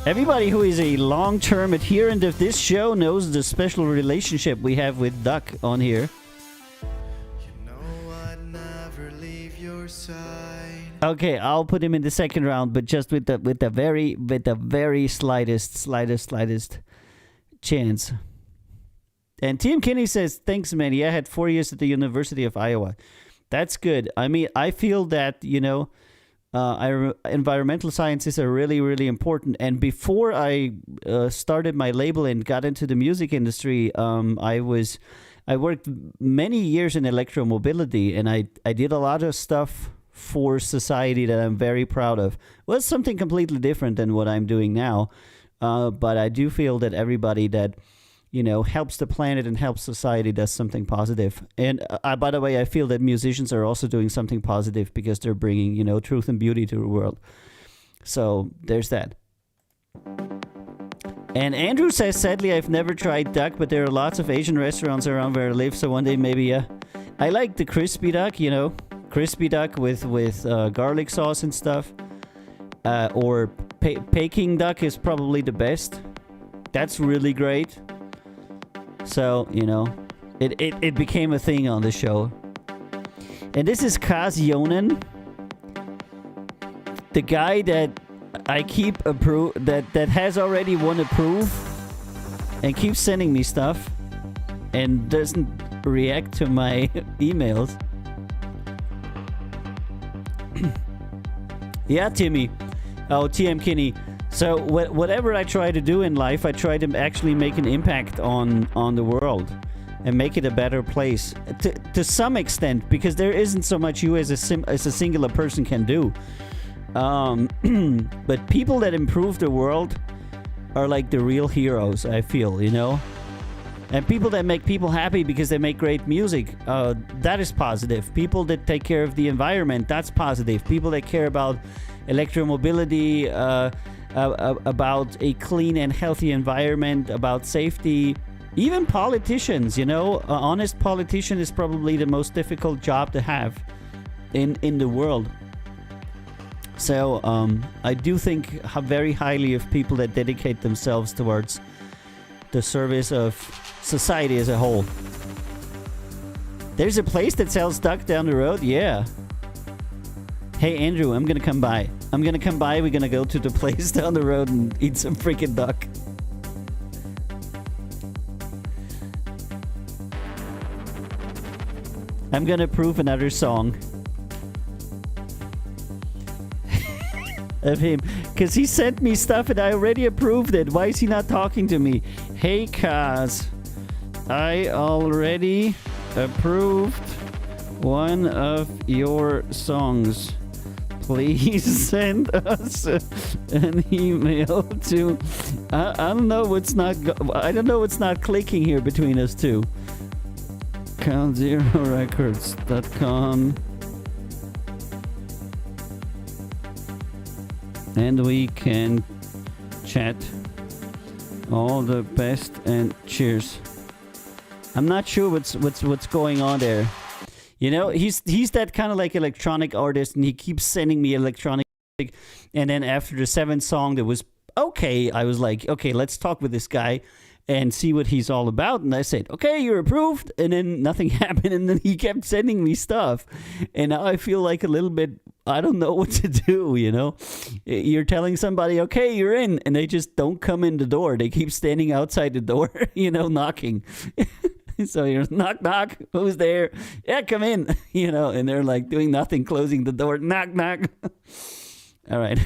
Everybody who is a long-term adherent of this show knows the special relationship we have with Duck on here. You know I'd never leave your side. Okay, I'll put him in the second round, but just with the very slightest chance. And Tim Kinney says, thanks, Manny. I had 4 years at the University of Iowa. That's good. I mean, I feel that, you know, environmental sciences are really, really important. And before I started my label and got into the music industry, I worked many years in electromobility, and I did a lot of stuff for society that I'm very proud of. Well, it's something completely different than what I'm doing now. But I do feel that everybody that, you know, helps the planet and helps society does something positive. And by the way, I feel that musicians are also doing something positive because they're bringing, you know, truth and beauty to the world. So there's that. And Andrew says, sadly, I've never tried duck, but there are lots of Asian restaurants around where I live, so one day maybe, yeah. I like the crispy duck, you know. Crispy duck with garlic sauce and stuff. Or Peking duck is probably the best. That's really great. So, you know, it became a thing on the show. And this is Kaz Yonen. The guy that I keep that has already won approve and keeps sending me stuff and doesn't react to my emails. Yeah, Timmy. Oh, TM Kinney. So whatever I try to do in life, I try to actually make an impact on the world and make it a better place to some extent, because there isn't so much you as a singular person can do. But people that improve the world are like the real heroes, I feel, you know? And people that make people happy because they make great music, that is positive. People that take care of the environment, that's positive. People that care about electromobility, about a clean and healthy environment, about safety. Even politicians, you know? An honest politician is probably the most difficult job to have in the world. So, I do think very highly of people that dedicate themselves towards the service of society as a whole. There's a place that sells duck down the road? Yeah. Hey, Andrew, I'm gonna come by. We're gonna go to the place down the road and eat some freaking duck. I'm gonna prove another song of him, because he sent me stuff and I already approved it. Why is he not talking to me? Hey, Kaz, I already approved one of your songs. Please send us an email to... I don't know what's not... I don't know what's not clicking here between us two. CountZeroRecords.com, and we can chat. All the best and cheers. I'm not sure what's going on there. You know, he's that kind of like electronic artist, and he keeps sending me electronic music. And then after the 7th song that was okay, I was like, okay, let's talk with this guy and see what he's all about. And I said, okay, you're approved. And then nothing happened. And then he kept sending me stuff. And now I feel like a little bit, I don't know what to do, you know? You're telling somebody, okay, you're in. And they just don't come in the door. They keep standing outside the door, you know, knocking. So you're knock, knock. Who's there? Yeah, come in. You know, and they're like doing nothing, closing the door. Knock, knock. All right.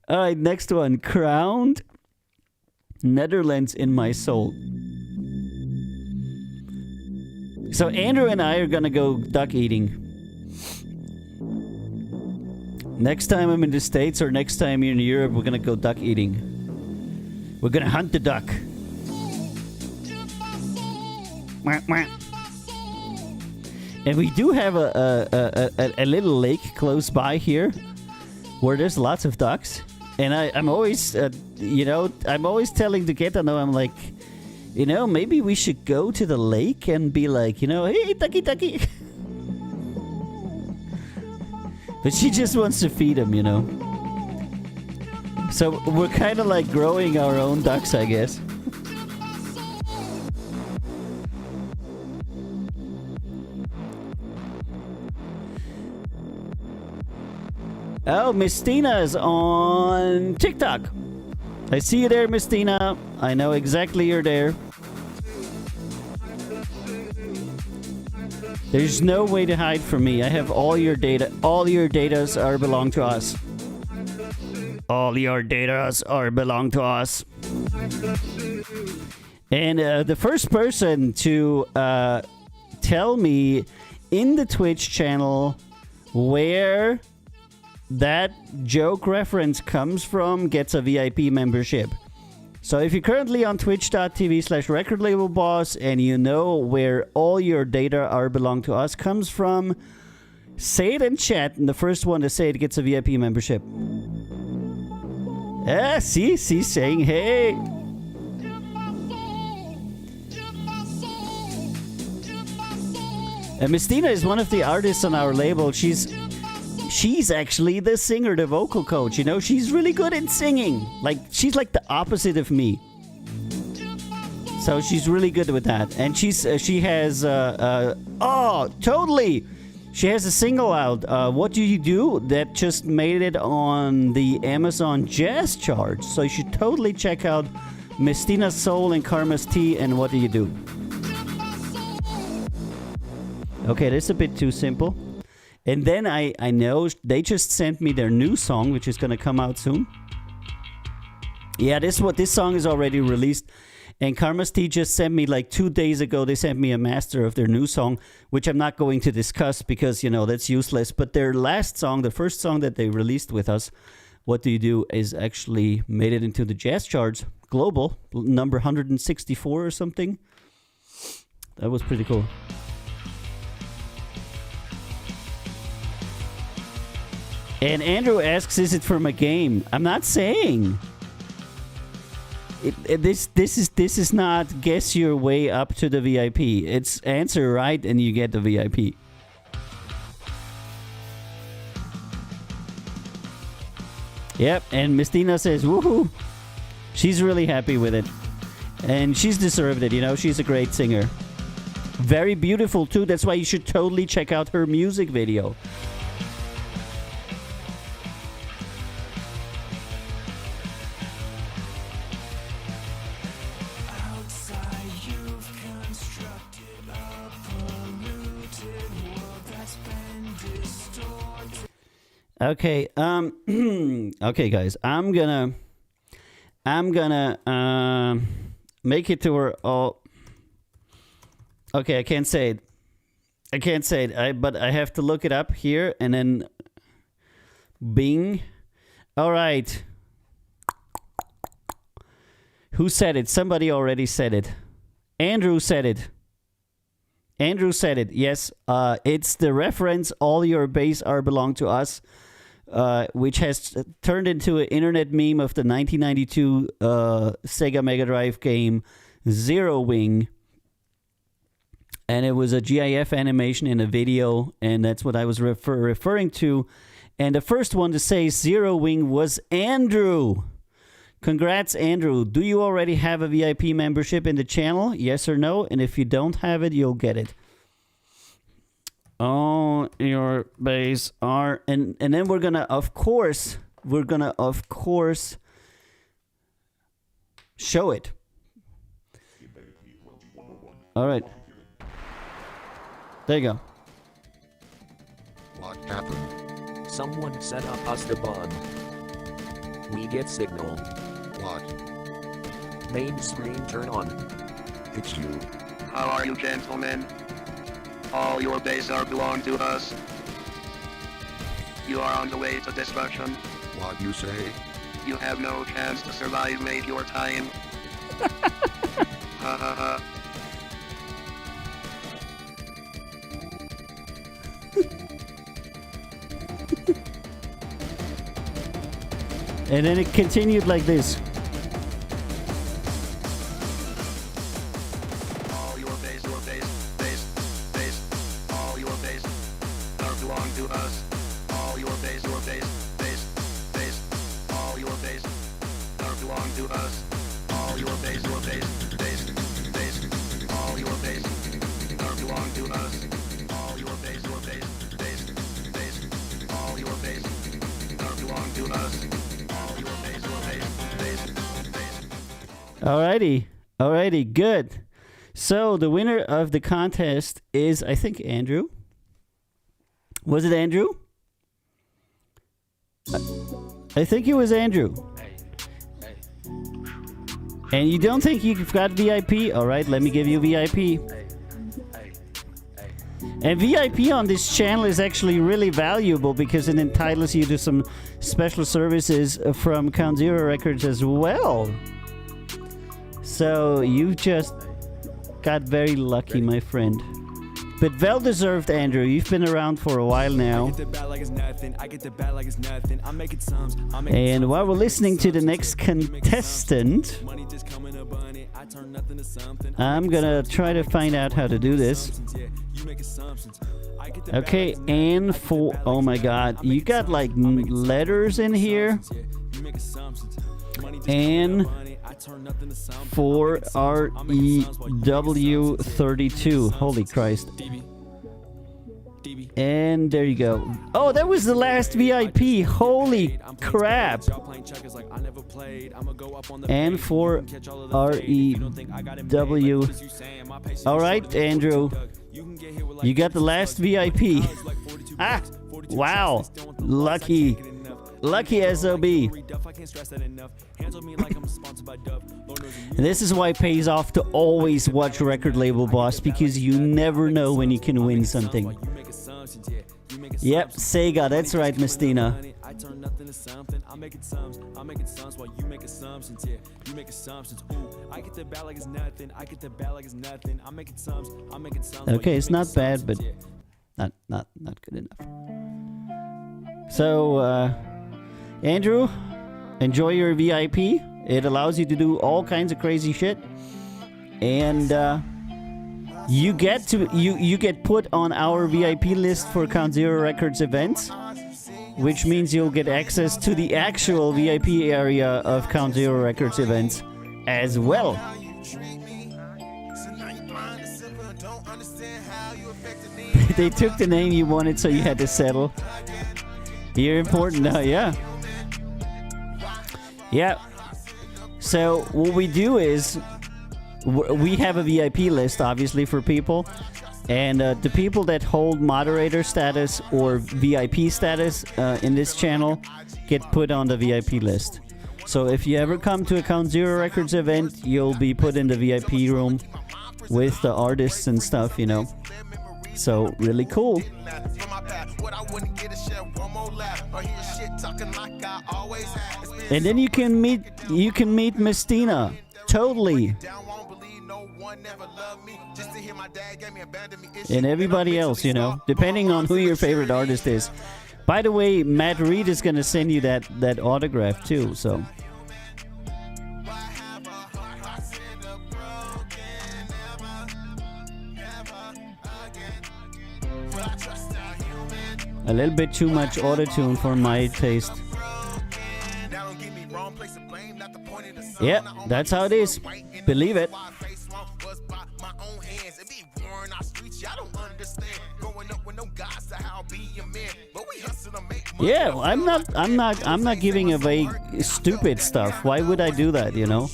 All right, next one. Crowned. Netherlands in my soul. So Andrew and I are gonna go duck eating. Next time I'm in the States or next time you're in Europe, we're gonna go duck eating. We're gonna hunt the duck. And we do have a little lake close by here where there's lots of ducks. And I'm always, you know, I'm always telling Gaetano, I'm like, you know, maybe we should go to the lake and be like, you know, hey, ducky, ducky. But she just wants to feed him, you know. So we're kind of like growing our own ducks, I guess. Oh, Mistina is on TikTok. I see you there, Mistina. I know exactly you're there. There's no way to hide from me. I have all your data. All your datas are belong to us. All your datas are belong to us. And the first person to tell me in the Twitch channel where that joke reference comes from gets a VIP membership. So if you're currently on twitch.tv/recordlabelboss and you know where all your data are belong to us comes from, say it in chat, and the first one to say it gets a VIP membership. See, she's saying hey. Mistina is one of the artists on our label. She's actually the singer, the vocal coach. You know, she's really good at singing. Like, she's like the opposite of me. So she's really good with that. And she has totally. She has a single out. What Do You Do? That just made it on the Amazon Jazz charts. So you should totally check out Mistina Soul and Karma's Tea and What Do You Do? Okay, that's a bit too simple. And then I know they just sent me their new song, which is going to come out soon. Yeah, this song is already released. And Karma's Tea just sent me, like 2 days ago, they sent me a master of their new song, which I'm not going to discuss because, you know, that's useless. But their last song, the first song that they released with us, What Do You Do, is actually made it into the jazz charts, global, number 164 or something. That was pretty cool. And Andrew asks, is it from a game? I'm not saying. This is not guess your way up to the VIP. It's answer right and you get the VIP. Yep, and Mistina says, woohoo. She's really happy with it. And she's deserved it, you know. She's a great singer. Very beautiful, too. That's why you should totally check out her music video. Okay, okay, guys, I'm gonna make it to her. Oh, okay, I can't say it. But I have to look it up here and then Bing. All right. Who said it? Somebody already said it. Andrew said it. Yes, it's the reference "All Your Bass Are Belong to Us," which has turned into an internet meme of the 1992 Sega Mega Drive game Zero Wing. And it was a GIF animation in a video, and that's what I was referring to. And the first one to say Zero Wing was Andrew. Congrats, Andrew. Do you already have a VIP membership in the channel? Yes or no? And if you don't have it, you'll get it. All your bass are... And then we're gonna, of course, show it. All right. There you go. What happened? Someone set up us the bomb. We get signal. What? Main screen turn on. It's you. How are you, gentlemen? All your bass are belong to us. You are on the way to destruction. What you say? You have no chance to survive, mate, your time. Ha ha ha. And then it continued like this. All your bass, all your bass are belong to us. All your bass, all your bass are belong to us. All your bass, all your bass are belong to us. All your bass, all your bass are belong to us. Alrighty, good. So the winner of the contest is, I think, Andrew. Was it Andrew? I think it was Andrew. And you don't think you've got VIP? Alright, let me give you VIP. And VIP on this channel is actually really valuable because it entitles you to some special services from Count Zero Records as well. So you just got very lucky, my friend. But well deserved, Andrew. You've been around for a while now. And while we're listening to the next contestant, I'm gonna try to find out how to do this. Okay, and for... Oh my god, you got like letters in here. And for REW32. Holy Christ. And there you go. Oh, that was the last VIP. Holy crap. And for REW. Alright, Andrew. You got the last VIP. Ah! Wow. Lucky. Lucky SOB. This is why it pays off to always watch Record Label Boss, because you never know when you can win something. Yep, Sega, that's right, Mistina. Okay, it's not bad, but not good enough. So, Andrew, enjoy your VIP. It allows you to do all kinds of crazy shit, and you get put on our VIP list for Count Zero Records events, which means you'll get access to the actual VIP area of Count Zero Records events as well. They took the name you wanted, so you had to settle. You're important now, yeah. Yeah. So what we do is we have a VIP list, obviously, for people, and the people that hold moderator status or VIP status in this channel get put on the VIP list. So if you ever come to a Count Zero Records event, you'll be put in the VIP room with the artists and stuff, you know. So really cool. And then you can meet Mistina. Totally. And everybody else, you know, depending on who your favorite artist is. By the way, Matt Reed is going to send you that autograph too, so. A little bit too much autotune for my taste. Yeah, that's how it is. Believe it. Yeah, I'm not giving away stupid stuff. Why would I do that, you know?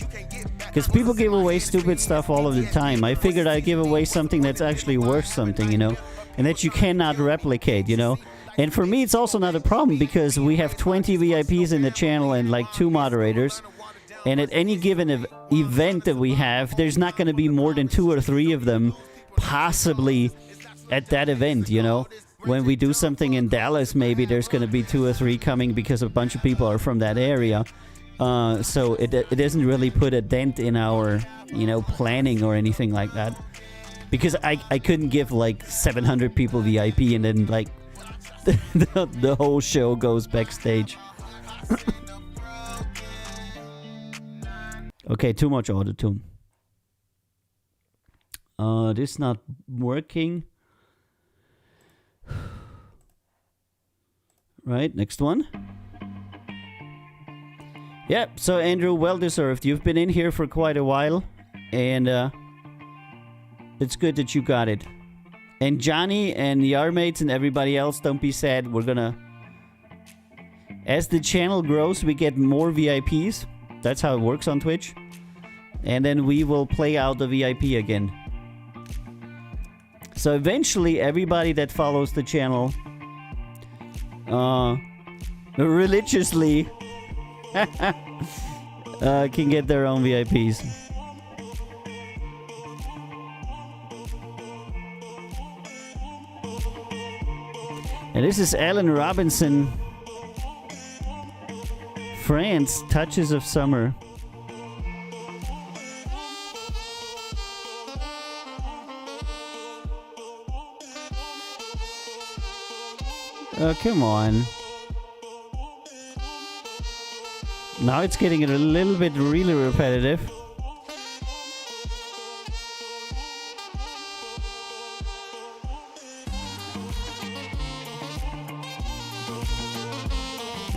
Because people give away stupid stuff all of the time. I figured I'd give away something that's actually worth something, you know? And that you cannot replicate, you know? And for me, it's also not a problem because we have 20 VIPs in the channel and like 2 moderators. And at any given event that we have, there's not going to be more than 2 or 3 of them possibly at that event, you know? When we do something in Dallas, maybe there's going to be 2 or 3 coming because a bunch of people are from that area. So it doesn't really put a dent in our, you know, planning or anything like that. Because I couldn't give like 700 people VIP and then like the whole show goes backstage. Okay, too much autotune. This not working. Right, next one. Yep, so Andrew, well deserved. You've been in here for quite a while, and it's good that you got it. And Johnny and the Yarmates and everybody else, don't be sad. We're gonna... As the channel grows, we get more VIPs. That's how it works on Twitch. And then we will play out the VIP again. So eventually, everybody that follows the channel... religiously... can get their own VIPs. And this is Alan Robinson, France, Touches of Summer. Oh, come on. Now it's getting a little bit really repetitive.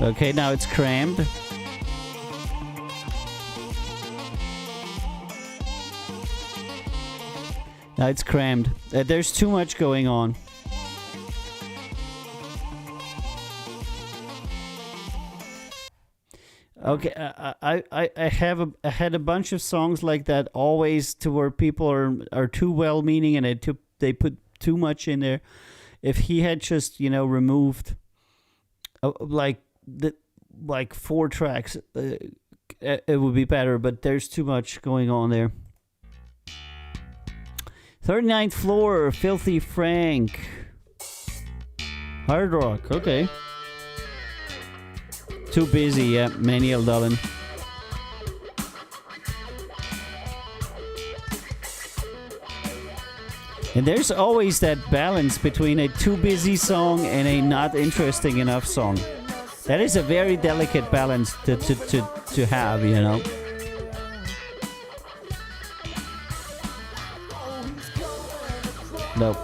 Okay, now it's crammed. Now it's crammed. There's too much going on. Okay, I had a bunch of songs like that always to where people are too well-meaning and they put too much in there. If he had just removed like 4 tracks, it would be better. But there's too much going on there. 39th Floor, Filthy Frank. Hard rock, okay. Too busy, yeah, Manuel Dolan. And there's always that balance between a too busy song and a not interesting enough song. That is a very delicate balance to have, Nope.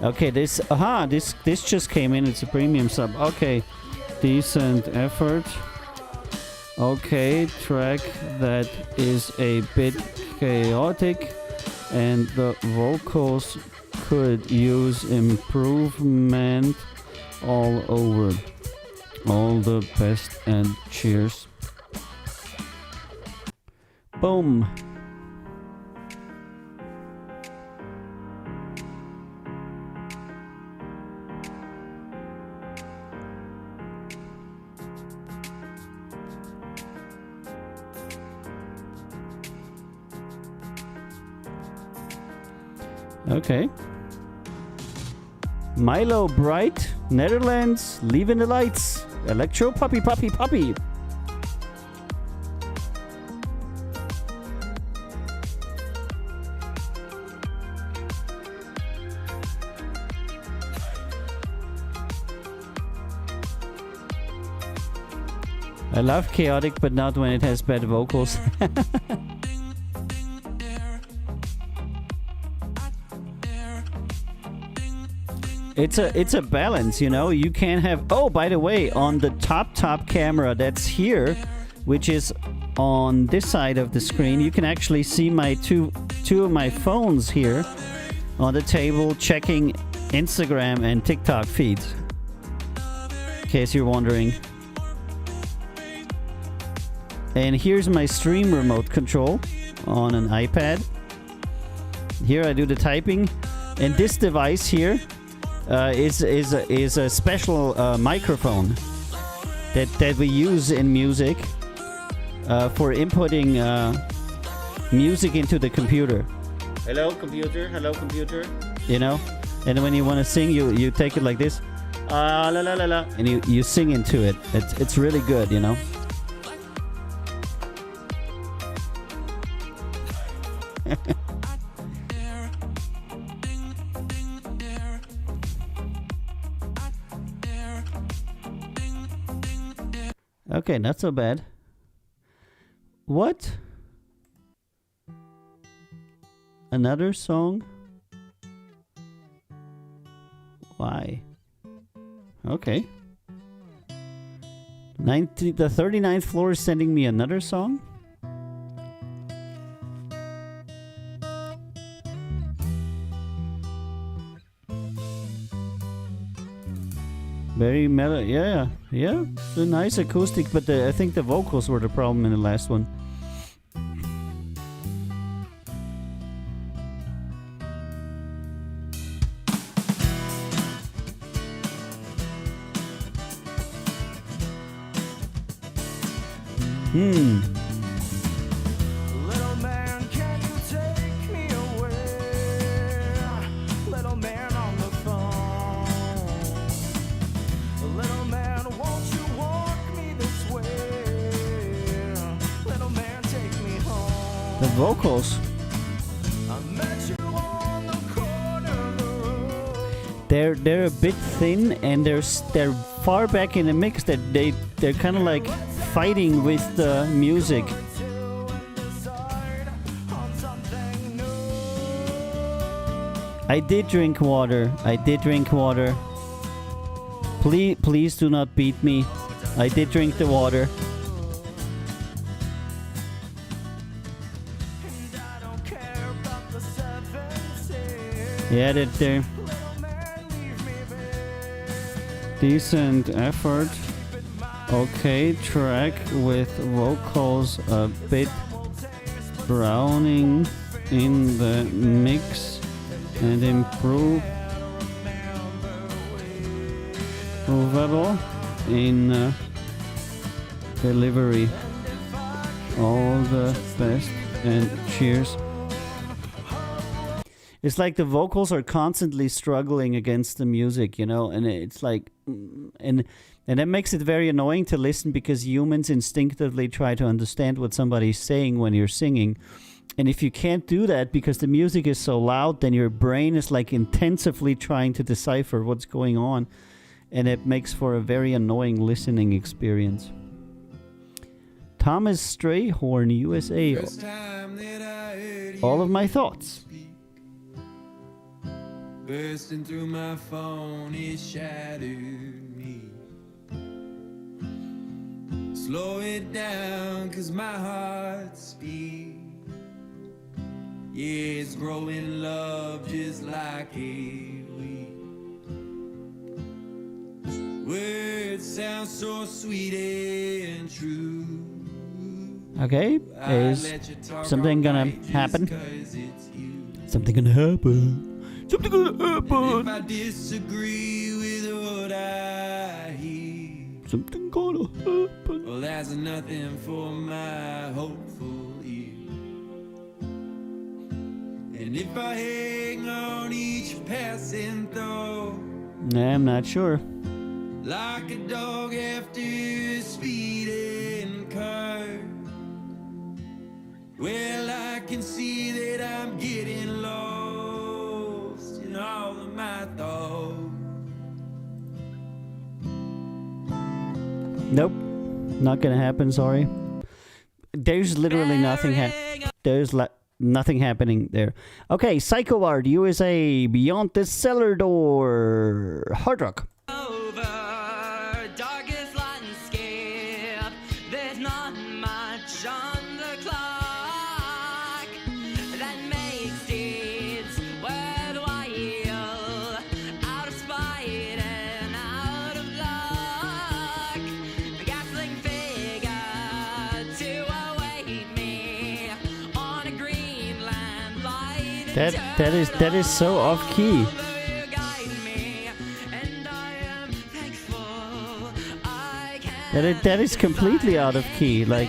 Okay, this just came in. It's a premium sub. Okay, decent effort. Okay, track that is a bit chaotic, and the vocals could use improvement all over. All the best and cheers. Boom. Okay. Milo Bright, Netherlands, Leaving the Lights, Electro Puppy Puppy Puppy. I love chaotic, but not when it has bad vocals. It's a balance, You can't have. Oh, by the way, on the top camera that's here, which is on this side of the screen, you can actually see my two of my phones here on the table, checking Instagram and TikTok feeds. In case you're wondering. And here's my stream remote control on an iPad. Here I do the typing, and this device here is a special microphone that we use in music for inputting music into the computer. Hello computer, And when you want to sing, you take it like this, la la la la, and you sing into it. It's really good, Okay, not so bad. What? Another song? Why? Okay. The 39th Floor is sending me another song? Very mellow, yeah. It's a nice acoustic, but I think the vocals were the problem in the last one. Little man, can you take me away? Little man on the phone. Little man, won't you walk me this way? Little man, take me home. The vocals. I met you on the they're a bit thin, and they're far back in the mix that they're kind of like fighting with the music. I did drink water. Please do not beat me. I did drink the water. Yeah, they're decent effort. Okay, track with vocals a bit browning in the mix and improvable in delivery. All the best and cheers. It's like the vocals are constantly struggling against the music, you know, and it's like, and that makes it very annoying to listen because humans instinctively try to understand what somebody's saying when you're singing. And if you can't do that because the music is so loud, then your brain is like intensively trying to decipher what's going on. And it makes for a very annoying listening experience. Thomas Strayhorn, USA. All of my thoughts. Bursting through my phone, it shattered me. Slow it down, cause my heart's speed. Yeah, it's growing love just like a weed. Words sound so sweet and true. Okay, is something gonna happen? Something gonna happen. Something gonna happen. If I disagree with what I hear, something gonna happen. Well, that's nothing for my hopeful ear. And if I hang on each passing thought, Nah, I'm not sure. like a dog after a speeding car, well, I can see that I'm getting lost in all of my thoughts. Nope, not gonna happen. Sorry. There's literally nothing. Nothing happening there. Okay, Psycho Art, USA, Beyond the Cellar Door, Hard Rock. Darkest landscape, there's not much on the clock that makes it worthwhile. Out of spite and out of luck, a ghastly figure to await me on a Greenland light. That is so off key. That is completely out of key. Like,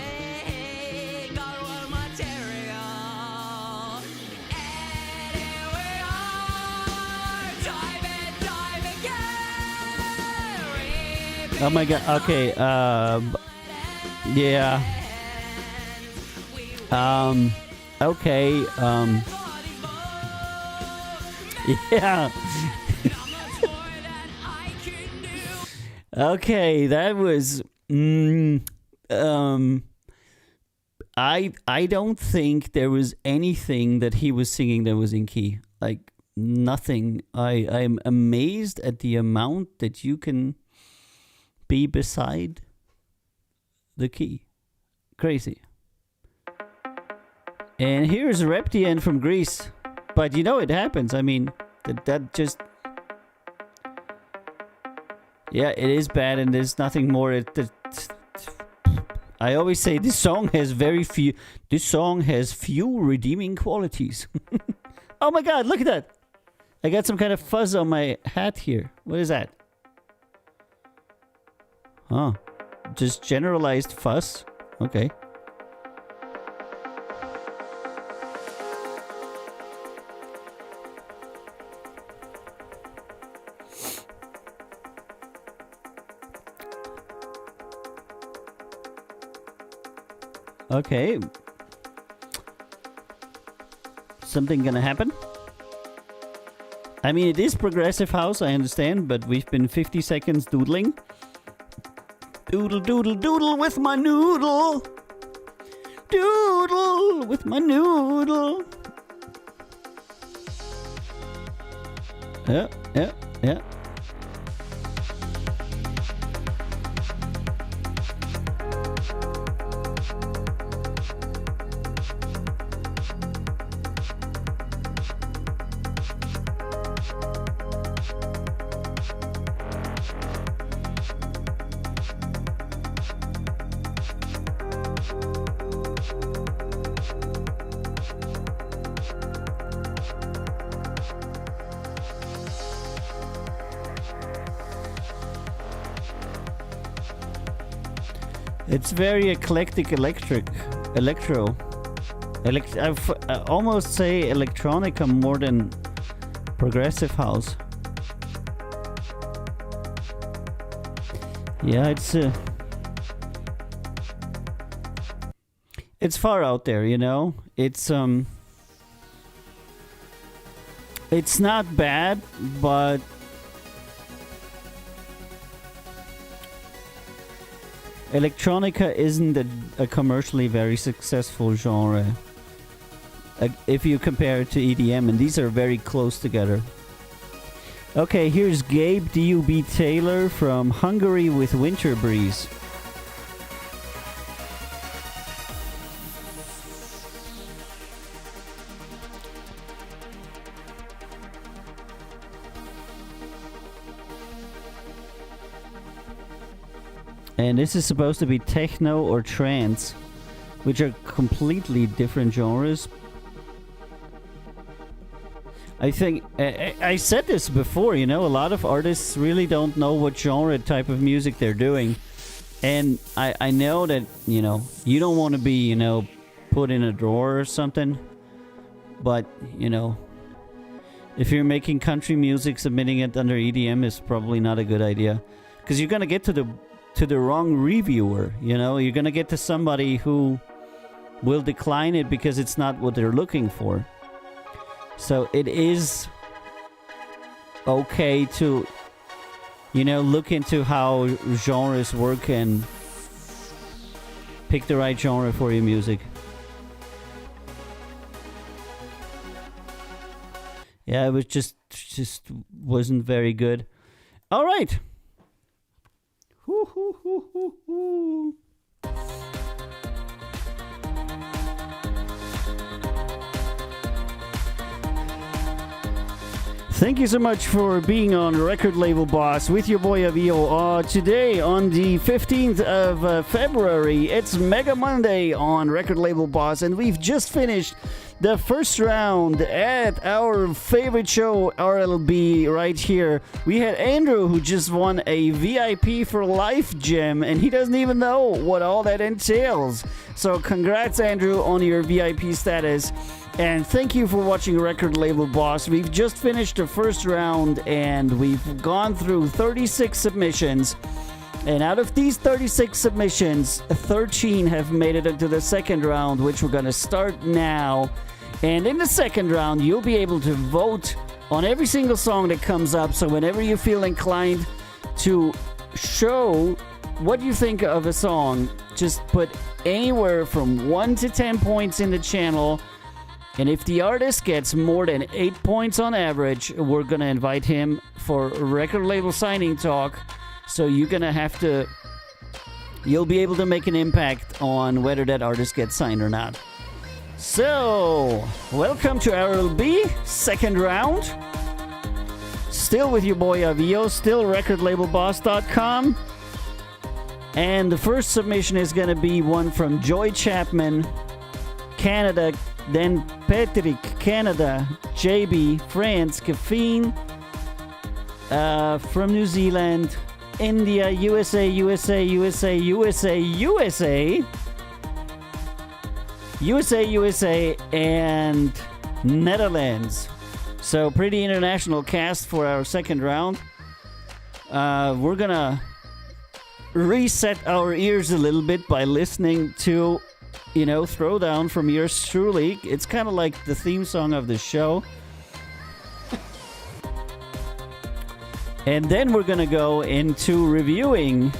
oh my god. Okay. Yeah. Okay. Yeah. Okay, that was. I don't think there was anything that he was singing that was in key. Like, nothing. I'm amazed at the amount that you can be beside the key. Crazy. And here's Reptien from Greece. But you know it happens. I mean, that just... Yeah, it is bad, and there's nothing more. I always say this song has few redeeming qualities. Oh my god, look at that! I got some kind of fuzz on my hat here. What is that? Huh. Just generalized fuzz? Okay. Okay. Something gonna happen? I mean, it is progressive house, I understand, but we've been 50 seconds doodling. Doodle, doodle, doodle with my noodle. Doodle with my noodle. Yeah, yeah, yeah. It's very eclectic electro. I almost say electronica more than progressive house. Yeah, it's far out there, you know. It's not bad, but electronica isn't a commercially very successful genre if you compare it to EDM, and these are very close together. Okay, here's Gabe D.U.B. Taylor from Hungary with Winter Breeze. And this is supposed to be techno or trance, which are completely different genres. I think, I said this before, you know, a lot of artists really don't know what genre type of music they're doing. And I know that, you know, you don't want to be, you know, put in a drawer or something. But, you know, if you're making country music, submitting it under EDM is probably not a good idea. Because you're going to get to the wrong reviewer, you know? You're going to get to somebody who will decline it because it's not what they're looking for. So it is okay to, you know, look into how genres work and pick the right genre for your music. Yeah, it was just wasn't very good. All right. Thank you so much for being on Record Label Boss with your boy Avio. Today, on the 15th of February, it's Mega Monday on Record Label Boss, and we've just finished the first round at our favorite show, RLB, right here. We had Andrew, who just won a VIP for Life gem, and he doesn't even know what all that entails. So congrats, Andrew, on your VIP status. And thank you for watching Record Label Boss. We've just finished the first round, and we've gone through 36 submissions. And out of these 36 submissions, 13 have made it into the second round, which we're going to start now. And in the second round, you'll be able to vote on every single song that comes up. So whenever you feel inclined to show what you think of a song, just put anywhere from 1 to 10 points in the channel. And if the artist gets more than 8 points on average, we're going to invite him for record label signing talk. So you're going to have to... You'll be able to make an impact on whether that artist gets signed or not. So, welcome to RLB, second round. Still with your boy Avio, still recordlabelboss.com. And the first submission is going to be one from Joy Chapman, Canada, then Patrick, Canada, JB, France, Caffeine, from New Zealand, India, USA, USA, USA, USA, USA, USA, USA, and Netherlands. So pretty international cast for our second round. We're gonna reset our ears a little bit by listening to, you know, Throwdown from yours truly. It's kind of like the theme song of the show. And then we're gonna go into reviewing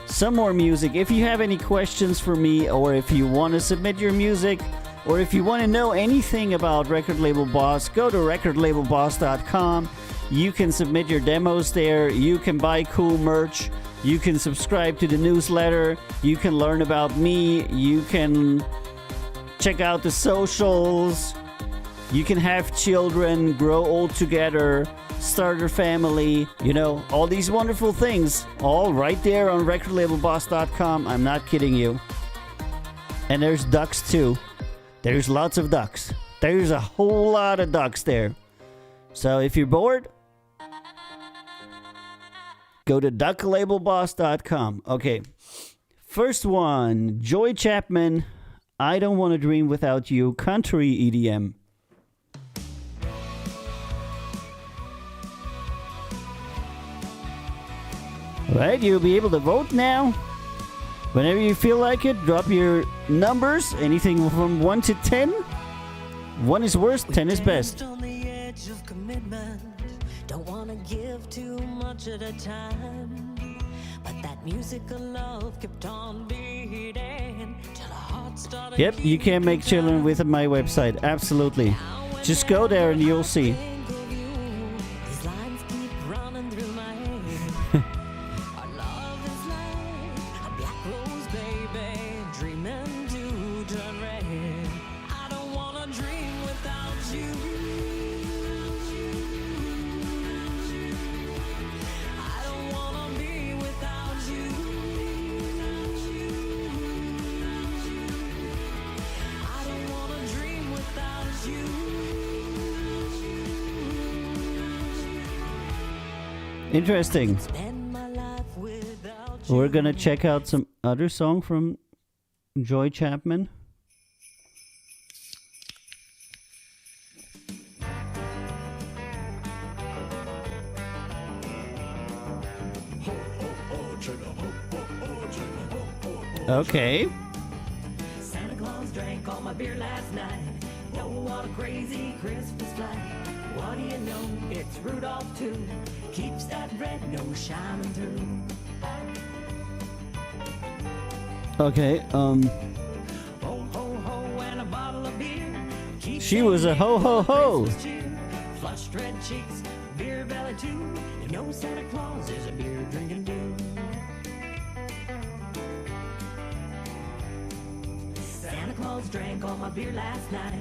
some more music. If you have any questions for me, or if you want to submit your music, or if you want to know anything about Record Label Boss, go to recordlabelboss.com. You can submit your demos there. You can buy cool merch. You can subscribe to the newsletter. You can learn about me. You can check out the socials. You can have children, grow old together, start a family, you know, all these wonderful things, all right there on recordlabelboss.com. I'm not kidding you. And there's ducks too. There's lots of ducks. There's a whole lot of ducks there. So if you're bored, go to ducklabelboss.com. Okay, first one, Joy Chapman, I Don't Want to Dream Without You, country EDM. Right, you'll be able to vote now. Whenever you feel like it, drop your numbers, anything from 1 to 10. 1 is worst, 10 is best. On the edge of commitment, don't wanna give too much at a time. But that music of love kept on beating till our hearts started. Yep, you can make children with my website, absolutely. Just go there and you'll see. These lines keep running through my head. Our love is like a black rose, baby, dreaming to turn red. I don't wanna dream without you. I don't wanna be without you. I don't wanna dream without you. Interesting. Spend my life without We're gonna check out some other song from Joy Chapman. Okay. Santa Claus drank all my beer last night. Oh, what a crazy Christmas flight. What do you know? It's Rudolph too. Keeps that red nose shining through. Okay, Ho, ho, ho, and a bottle of beer. Keeps she was a ho ho ho. Christmas cheer. Flushed red cheeks, beer belly too. You know Santa Claus is a beer drinking dude. Santa Claus drank all my beer last night.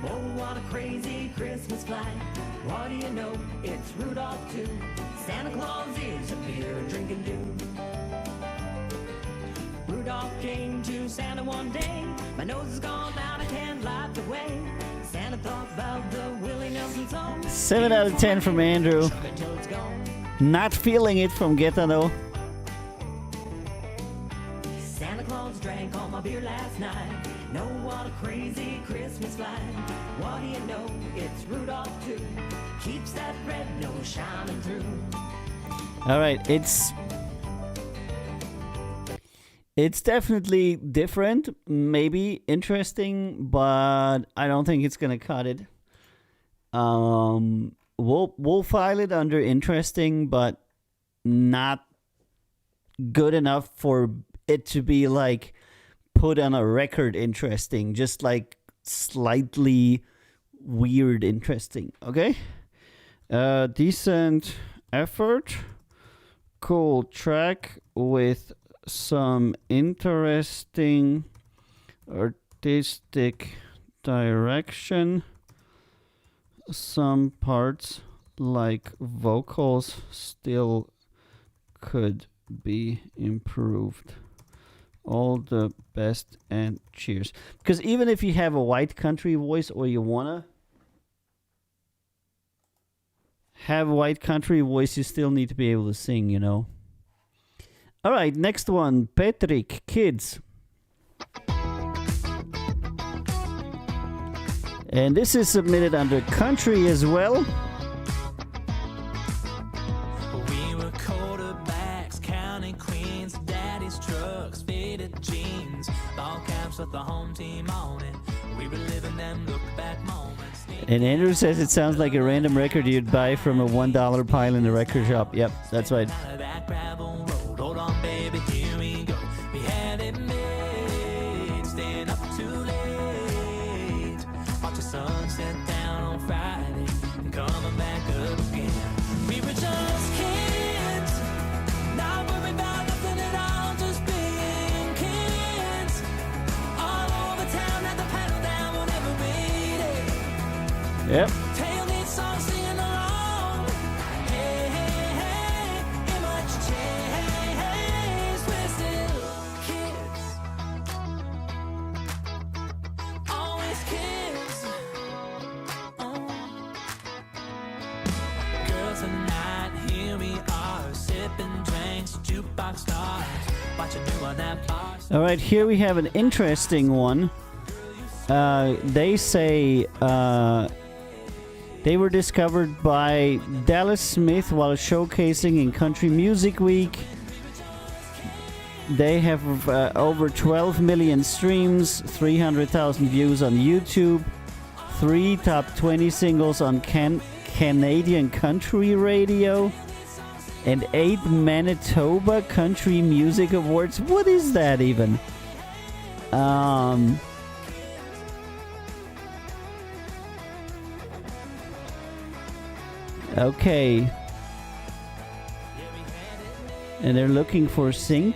Oh, what a crazy Christmas flight. What do you know? It's Rudolph too. Santa Claus is a beer drinking dude. Rudolph came to Santa one day. My nose is gone out, I can't light the way. Santa thought about the Willie Nelson song. 7 out of 10 from Andrew. Chug it till it's gone. Not feeling it from Gaetano. Santa Claus drank all my beer last night. Know what a crazy Christmas flight. What do you know? It's Rudolph too. Keeps that red nose shining through. All right, it's definitely different, maybe interesting, but I don't think it's gonna cut it. We'll file it under interesting, but not good enough for it to be like put on a record interesting, just like slightly weird interesting. Okay, decent effort, cool track with some interesting artistic direction. Some parts like vocals still could be improved. All the best and cheers. Because even if you have a white country voice, or you wanna have a white country voice, you still need to be able to sing, you know. All right, next one, Patrick, Kids. And this is submitted under country as well. We were quarterbacks, counting queens, daddy's trucks, faded jeans, ball caps, put the home team on it. We reliving them look back moments. And Andrew says it sounds like a random record you'd buy from a $1 pile in the record shop. Yep, that's right. That gravel road. Hold on, baby, here we go. We had it made, staying up too late. Watch the sun set down on Friday and coming back up again. We were just kids, not worried about nothing at all, just being kids. All over town, had the pedal down whenever we did. Yep. Tailgate song singing along. Hey, hey, hey, ain't much change. We're still kids. Always kids. Oh. Girls tonight, here we are, sipping drinks, jukebox stars, watching you on that bar. All right, here we have an interesting one. They say they were discovered by Dallas Smith while showcasing in Country Music Week. They have over 12 million streams, 300,000 views on YouTube, 3 top 20 singles on Canadian country radio, and 8 Manitoba Country Music Awards. What is that even? Okay. And they're looking for sync.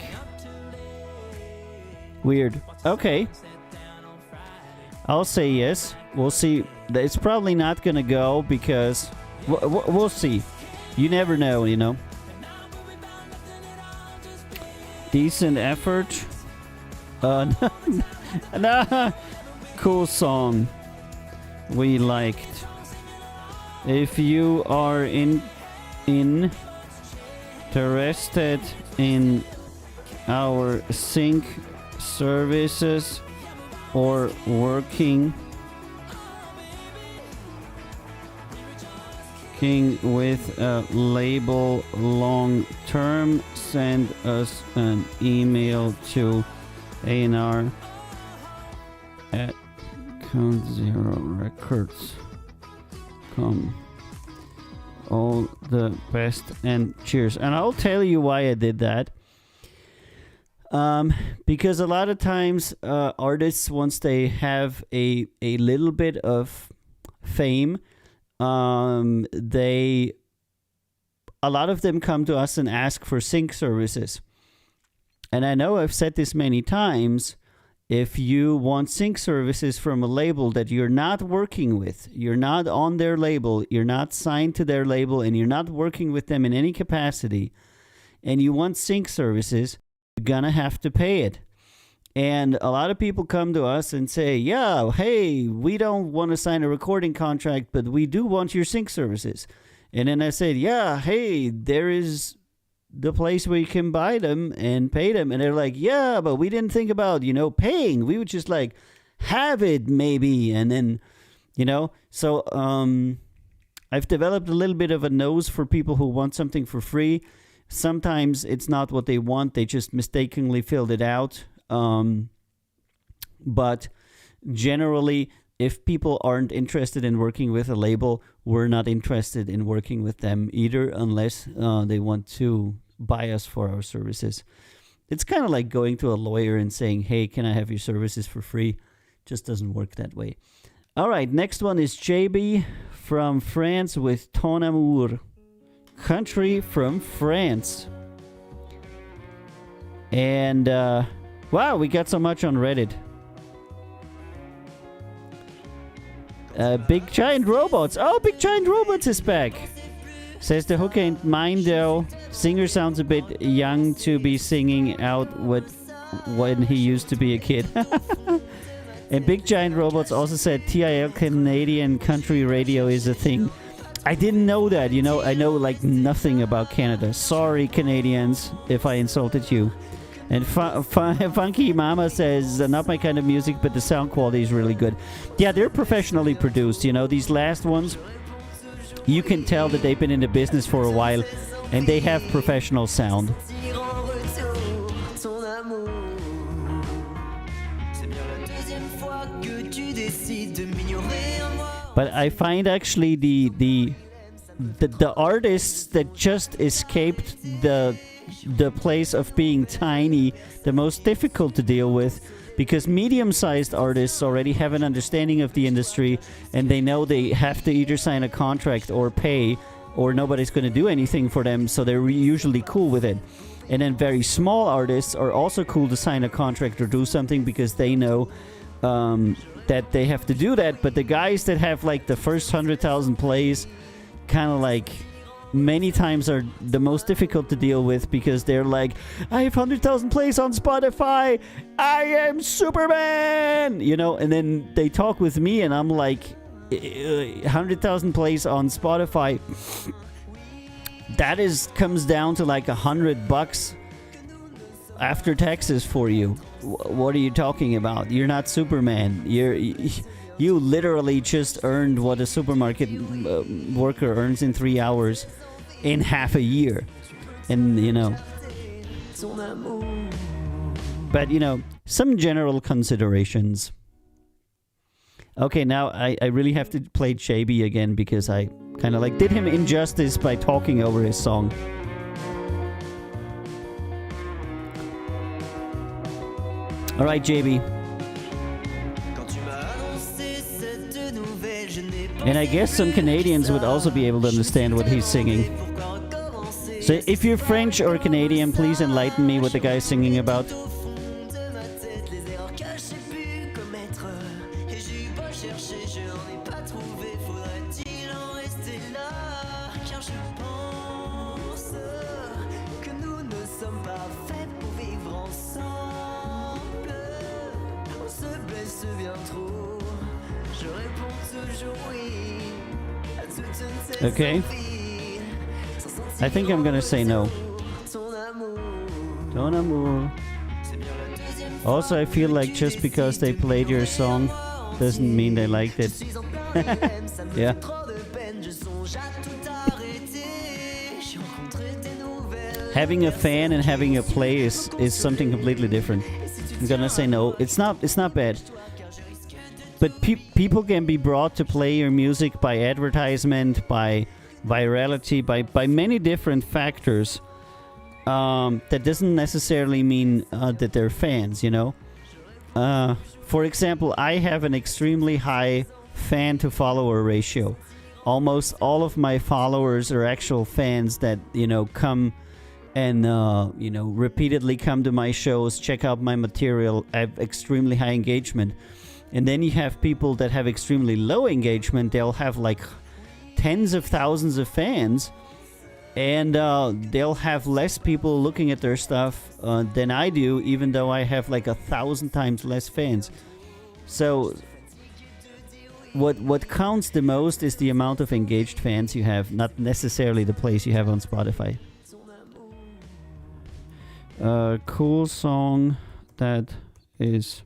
Weird. Okay. I'll say yes. We'll see. It's probably not gonna go because we'll see. You never know, you know. Decent effort. Nah. Cool song. We liked. If you are interested in our sync services or working with a label long term, send us an email to ANR@CountZeroRecords.com. All the best and cheers. And I'll tell you why I did that. Because a lot of times artists, once they have a little bit of fame, a lot of them come to us and ask for sync services. And I know I've said this many times. If you want sync services from a label that you're not working with, you're not on their label, you're not signed to their label, and you're not working with them in any capacity, and you want sync services, you're gonna have to pay it. And a lot of people come to us and say, yeah, hey, we don't want to sign a recording contract, but we do want your sync services. And then I said, yeah, hey, there is the place where you can buy them and pay them. And they're like, yeah, but we didn't think about, paying. We would just like have it maybe. And then, so I've developed a little bit of a nose for people who want something for free. Sometimes it's not what they want. They just mistakenly filled it out. But generally, if people aren't interested in working with a label, we're not interested in working with them either, unless they want to buy us for our services. It's kind of like going to a lawyer and saying, hey, can I have your services for free? Just doesn't work that way. All right, next one is JB from France with Ton Amour. Country from France. And, wow, we got so much on Reddit. Big Giant Robots. Oh, Big Giant Robots is back. Says the hook ain't mine though. Singer sounds a bit young to be singing out when he used to be a kid. And Big Giant Robots also said TIL Canadian country radio is a thing. I didn't know that, I know like nothing about Canada. Sorry, Canadians, if I insulted you. And Funky Mama says, not my kind of music, but the sound quality is really good. Yeah, they're professionally produced. These last ones, you can tell that they've been in the business for a while, and they have professional sound. deuxième fois que tu décides de m'ignorer en moi. But I find actually the artists that just escaped the place of being tiny the most difficult to deal with, because medium-sized artists already have an understanding of the industry and they know they have to either sign a contract or pay, or nobody's going to do anything for them, so they're usually cool with it. And then very small artists are also cool to sign a contract or do something because they know that they have to do that. But the guys that have like the first 100,000 plays, kind of like many times are the most difficult to deal with, because they're like, I have 100,000 plays on Spotify, I am Superman, you know. And then they talk with me and I'm like, 100,000 plays on Spotify, that comes down to like $100 after taxes for you. What are you talking about? You're not Superman. You literally just earned what a supermarket worker earns in 3 hours in half a year. And, you know. But, you know, some general considerations. Okay, now I really have to play JB again, because I kind of like did him injustice by talking over his song. All right, JB. And I guess some Canadians would also be able to understand what he's singing. So if you're French or Canadian, please enlighten me what the guy's singing about. Okay. I think I'm gonna say no. Ton amour. Also, I feel like just because they played your song doesn't mean they liked it. Yeah. Having a fan and having a play is something completely different. I'm gonna say no. It's not bad. But people can be brought to play your music by advertisement, by virality, by many different factors. That doesn't necessarily mean that they're fans, you know. For example, I have an extremely high fan-to-follower ratio. Almost all of my followers are actual fans that, you know, come and, you know, repeatedly come to my shows, check out my material. I have extremely high engagement. And then you have people that have extremely low engagement. They'll have like tens of thousands of fans, and they'll have less people looking at their stuff than I do, even though I have like 1,000 times less fans. So what counts the most is the amount of engaged fans you have, not necessarily the plays you have on Spotify. Cool song that is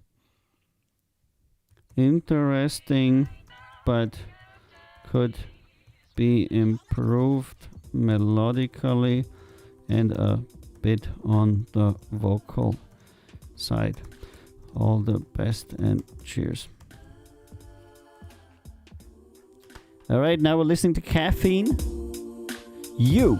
interesting but could be improved melodically and a bit on the vocal side. All the best and cheers. Alright, now we're listening to Caffeine. You.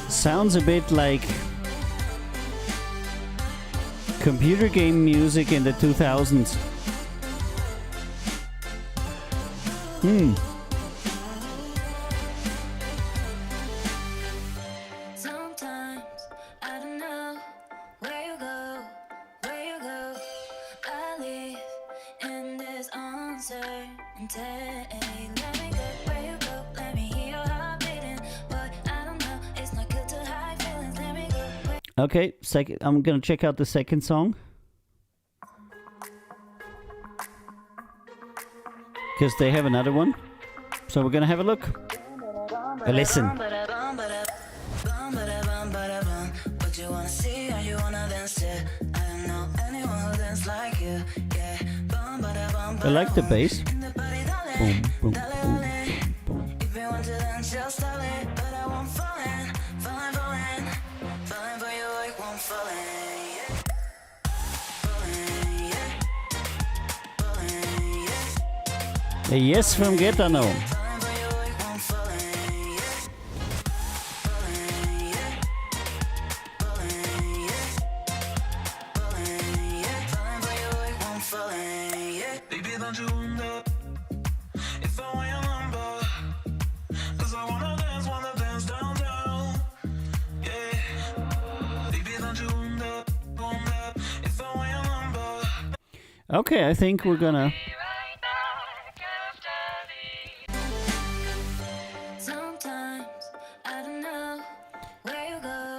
Sounds a bit like computer game music in the 2000s. Sometimes I don't know where you go. I live in this uncertainty. Let me go where you go. Let me hear your heart beating. But I don't know, it's not good to hide feelings. Let me go. Okay, I'm gonna check out the second song. Because they have another one. So we're gonna have a look. Listen. What you wanna see? Are you wanna dance? I don't know anyone who dance like you. Yeah. I like the bass. Boom, boom, boom, boom. If you want to dance, just tell it. But I won't fall in, falling for you. I won't fall in. A yes from Gaetano. Okay, I think we're gonna.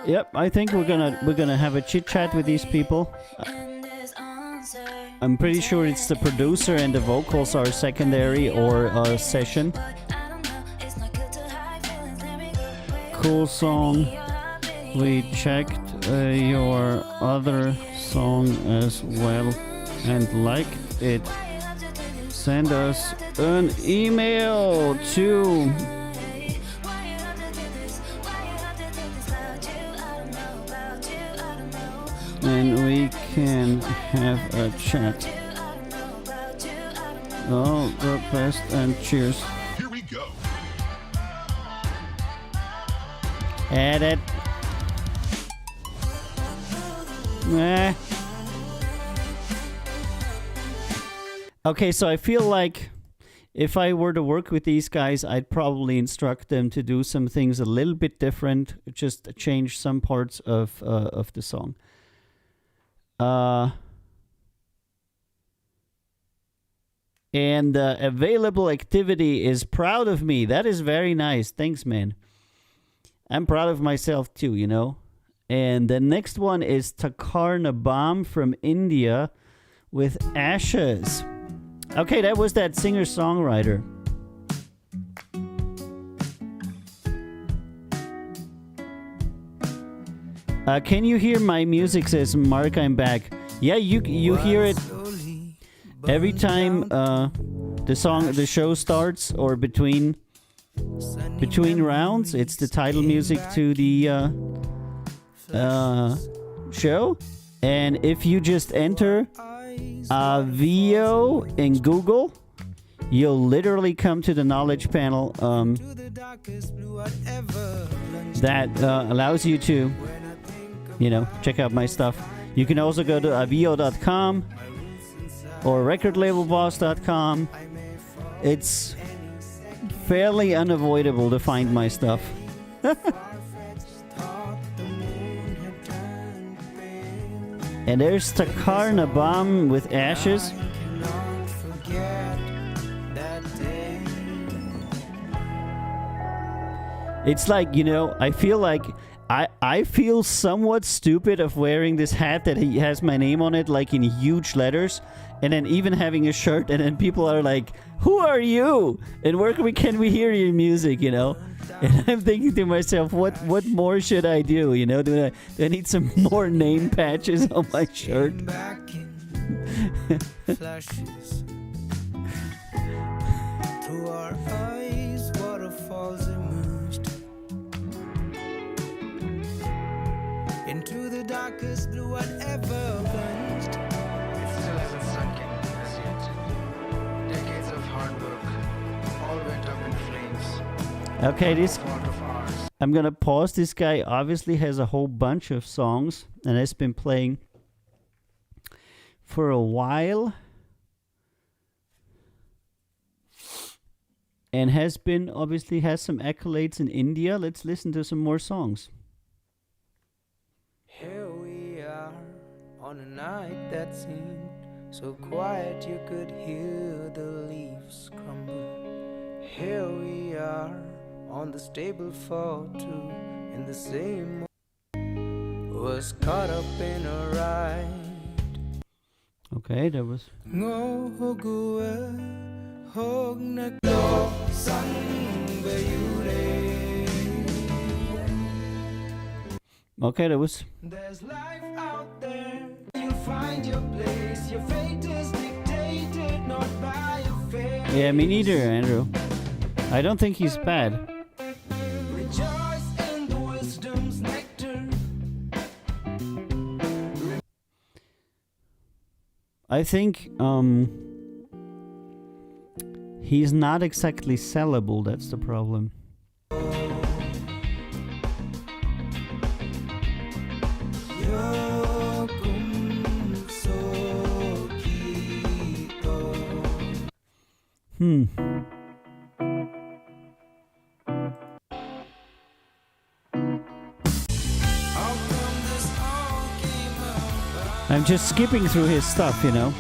Yep, I think we're gonna have a chit chat with these people. I'm pretty sure it's the producer and the vocals are secondary or a session. Cool song. We checked your other song as well and liked it. Send us an email to and we can have a chat. All the best and cheers. Here we go. Edit. Okay, so I feel like if I were to work with these guys, I'd probably instruct them to do some things a little bit different, just change some parts of the song. And the available activity is proud of me. That is very nice. Thanks, man. I'm proud of myself too, you know. And the next one is Takarna Bomb from India with Ashes. Okay, that was that singer-songwriter. Can you hear my music? Says Mark, I'm back. Yeah, you hear it every time the show starts or between rounds. It's the title music to the show. And if you just enter Avio in Google, you'll literally come to the knowledge panel that allows you to, you know, check out my stuff. You can also go to avio.com or recordlabelboss.com. It's fairly unavoidable to find my stuff. And there's Takarna Bomb with Ashes. It's like, you know, I feel like I feel somewhat stupid of wearing this hat that he has my name on it, like in huge letters, and then even having a shirt, and then people are like, "Who are you? And where can we hear your music?" You know, and I'm thinking to myself, what more should I do? You know, do I need some more name patches on my shirt? Flashes through our eyes, waterfalls emerged into the darkest blue I'd ever plunged. It still hasn't sunk in as yet. Decades of hard work all went up in flames. Okay, I'm gonna pause. This guy obviously has a whole bunch of songs and has been playing for a while and has some accolades in India. Let's listen to some more songs. Here we are on a night that seemed so quiet you could hear the leaves crumble. Here we are on the stable for two in the same was caught up in a ride. Okay, that was hug na glow sun Okay, that was. There's life out there. You'll find your place. Your fate is dictated not by your fate. Yeah, me neither, Andrew. I don't think he's bad. Rejoice in the wisdom's nectar. I think he's not exactly sellable, that's the problem. I'm just skipping through his stuff, you know.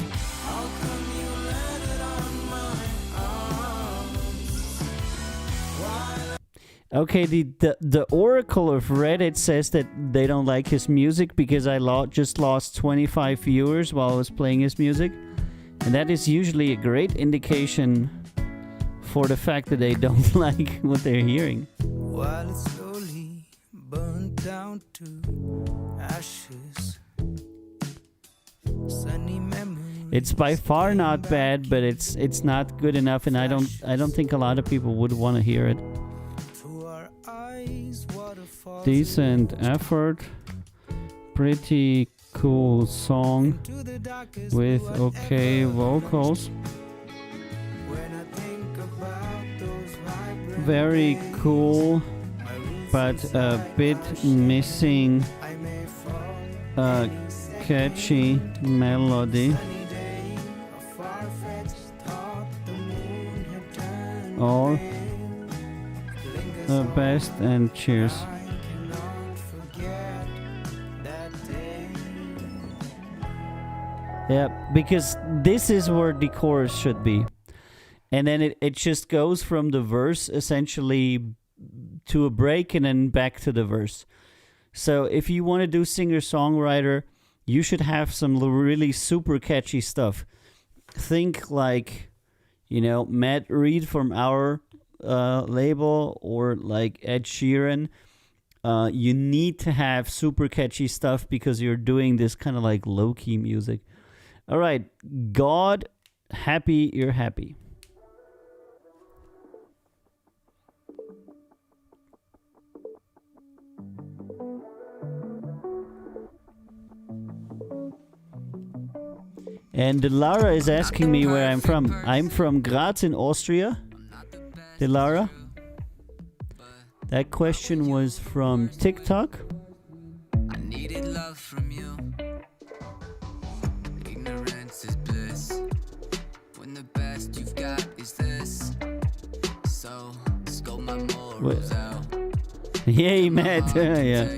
Okay, the Oracle of Reddit says that they don't like his music because I just lost 25 viewers while I was playing his music. And that is usually a great indication for the fact that they don't like what they're hearing. While it slowly burned down to ashes. Sunny memories. It's by far not bad, but it's not good enough, and I don't think a lot of people would want to hear it. Decent effort, pretty cool song with okay vocals. Very cool, but a bit missing a catchy melody. All the best and cheers. Yeah, because this is where the chorus should be. And then it just goes from the verse essentially to a break and then back to the verse. So if you want to do singer-songwriter, you should have some really super catchy stuff. Think like, you know, Matt Reed from our label or like Ed Sheeran. You need to have super catchy stuff because you're doing this kind of like low-key music. All right, God, happy you're happy. And Delara is asking me where I'm from. I'm from Graz in Austria. Delara? That question was from TikTok. I needed love from you. Ignorance is bliss. When the best you've got is this. So, scope my morals out. Yay, Matt. Yeah.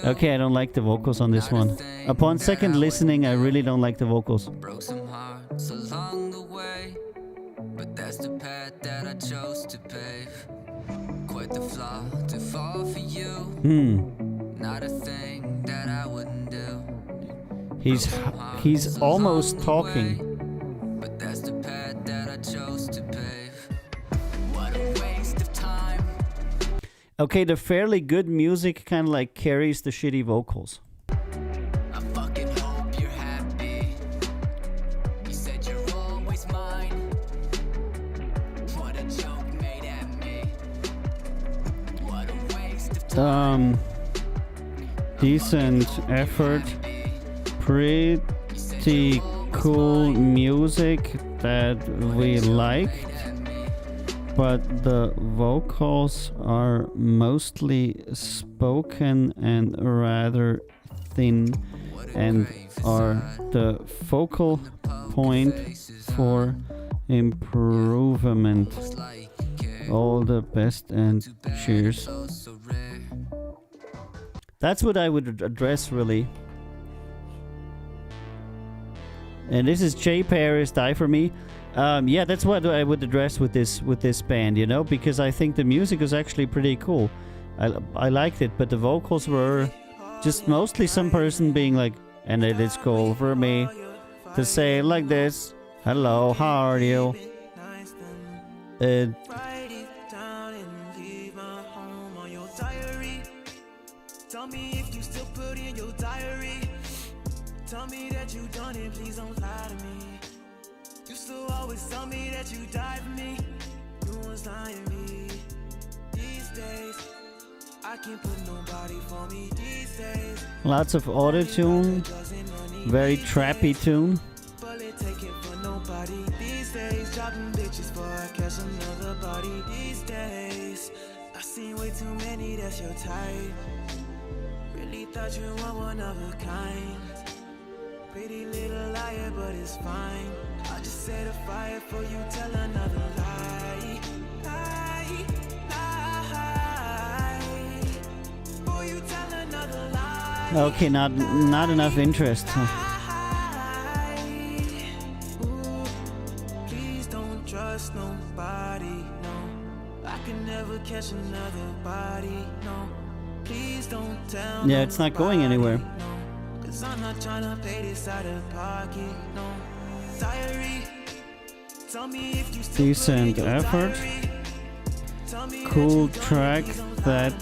Okay, I don't like the vocals on this one. Upon second listening, I really don't like the vocals. Broke some hearts along the way, but that's the path that I chose to pave. Quite the flaw to fall for you. Not a thing that I wouldn't do. He's almost talking. But that's the path that I chose to pave. What a waste of time. Okay, the fairly good music kind of like carries the shitty vocals. I fucking hope you're happy. You said you're always mine. What a joke made at me. What a waste of time. Decent effort. Pretty cool music that we liked. But the vocals are mostly spoken and rather thin and are the focal point for improvement. All the best and cheers. That's what I would address really. And this is Jay Paris, Die For Me. Yeah, that's what I would address with this band, you know, because I think the music was actually pretty cool. I liked it, but the vocals were just mostly some person being like, And it is cool for me to say like this. Hello, how are you? Write it down and leave my home on your diary. Tell me if you still put in your diary. Tell me that you done it, please don't lie to me. You still always tell me that you died for me. You was lying to me. These days, I can't put nobody for me these days. Lots of auto-tune. Very trappy tune. Bullet take it for nobody these days. Dropping bitches for I catch another body these days. I've seen way too many, that's your type. Really thought you were one of a kind. Pretty little liar, but it's fine. I just set a fire for you, tell another lie. Lie, lie. For you tell another lie. Okay, not enough interest. Ooh, please don't trust nobody, no. I can never catch another body, no. Please don't tell Yeah, it's not going anywhere. Cause I'm not tryna pay this out of pocket, no. Diary, tell me if you still Decent effort. Cool track that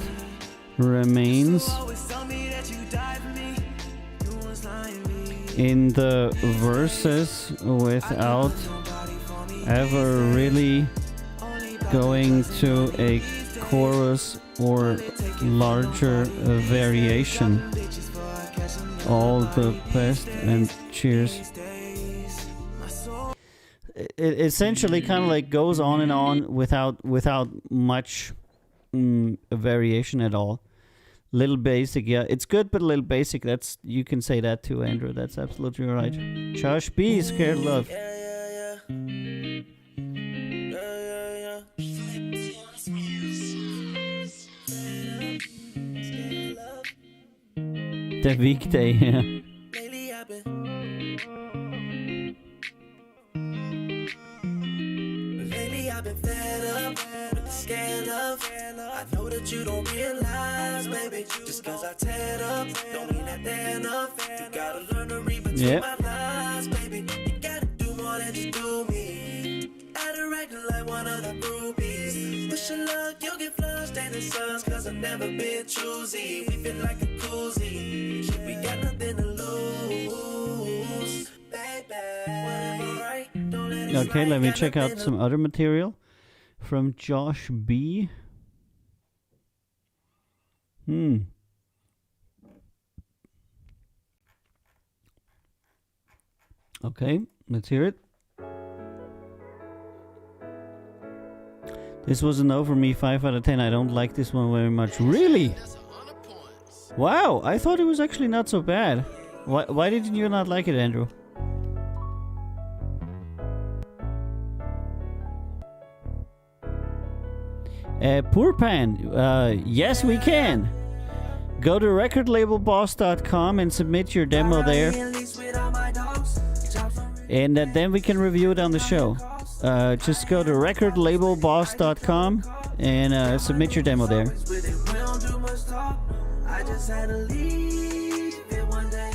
remains in the verses without ever really going to a chorus or larger variation. All the best and cheers. It essentially kind of like goes on and on without much variation at all. Little basic, yeah, it's good, but a little basic. That's, you can say that too, Andrew. That's absolutely right. Josh B, Scared Love. The weekday, yeah. Lately I've been fed up, scared of. I know that you don't realize, baby. Just cause I tear up, don't mean that they're enough. You gotta learn to read between my lines, baby. You gotta do more than just do me. I done acting like one of the groupies. Wish your luck, you'll get flushed in the suns. Cause I've never been choosy. We feel like a koozie. Shit, we got nothing to lose, baby. Whatever, right? Don't let it Okay, let me slide, check got out nothing some other material from Josh B. Okay, let's hear it. This was a no for me, 5 out of 10. I don't like this one very much. Really? Wow, I thought it was actually not so bad. Why did you not like it, Andrew? Poor Pan, yes we can. Go to recordlabelboss.com and submit your demo there. And then we can review it on the show. Just go to recordlabelboss.com and submit your demo there. I just had to leave it one day.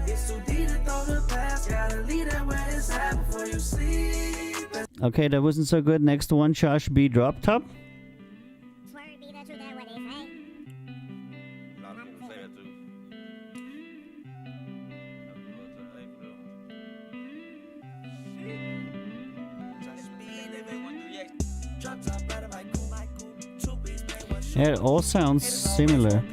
It's too deep to throw the past. Gotta leave that where it's at before you sleep. Okay, that wasn't so good. Next one, Josh B. Drop Top. Yeah, it all sounds similar.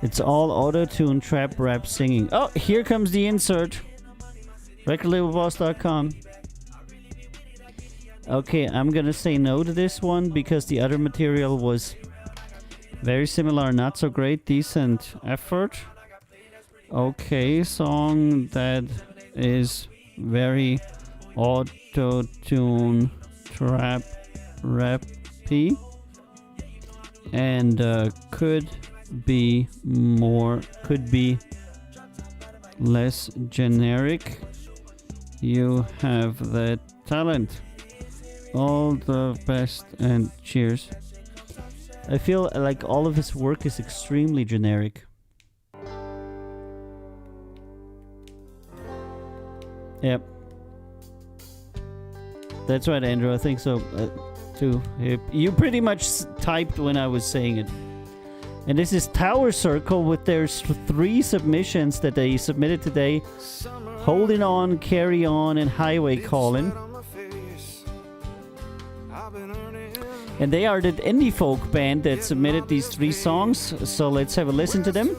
It's all auto-tune, trap, rap, singing. Oh, here comes the insert. Recordlabelboss.com. Okay, I'm gonna say no to this one because the other material was very similar, not so great, decent effort. Okay, song that is very auto-tune, trap, rappy, and could be less generic. You have that talent. All the best and cheers. I feel like all of his work is extremely generic. Yep. That's right, Andrew. I think so, too. You pretty much typed when I was saying it. And this is Tower Circle with their 3 submissions that they submitted today. Holding On, Carry On, and Highway Callin'. And they are the indie folk band that submitted these 3 songs. So let's have a listen to them.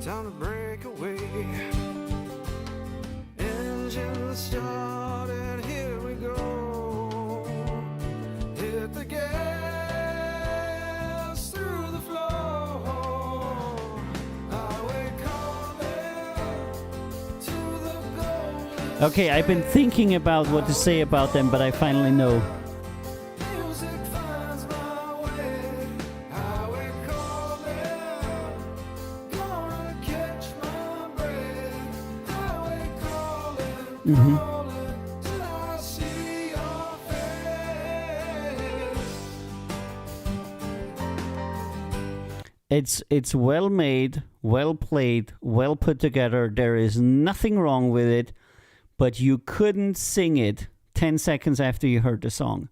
Time to break away. Engine started, here we go. Hit the gas through the floor. Highway calling to the golden. Okay, I've been thinking about what to say about them, but I finally know. Music finds my way. Highway calling. Gonna catch my breath. Highway calling. Mm-hmm. Till I see your face. It's well made, well played, well put together. There is nothing wrong with it, but you couldn't sing it 10 seconds after you heard the song,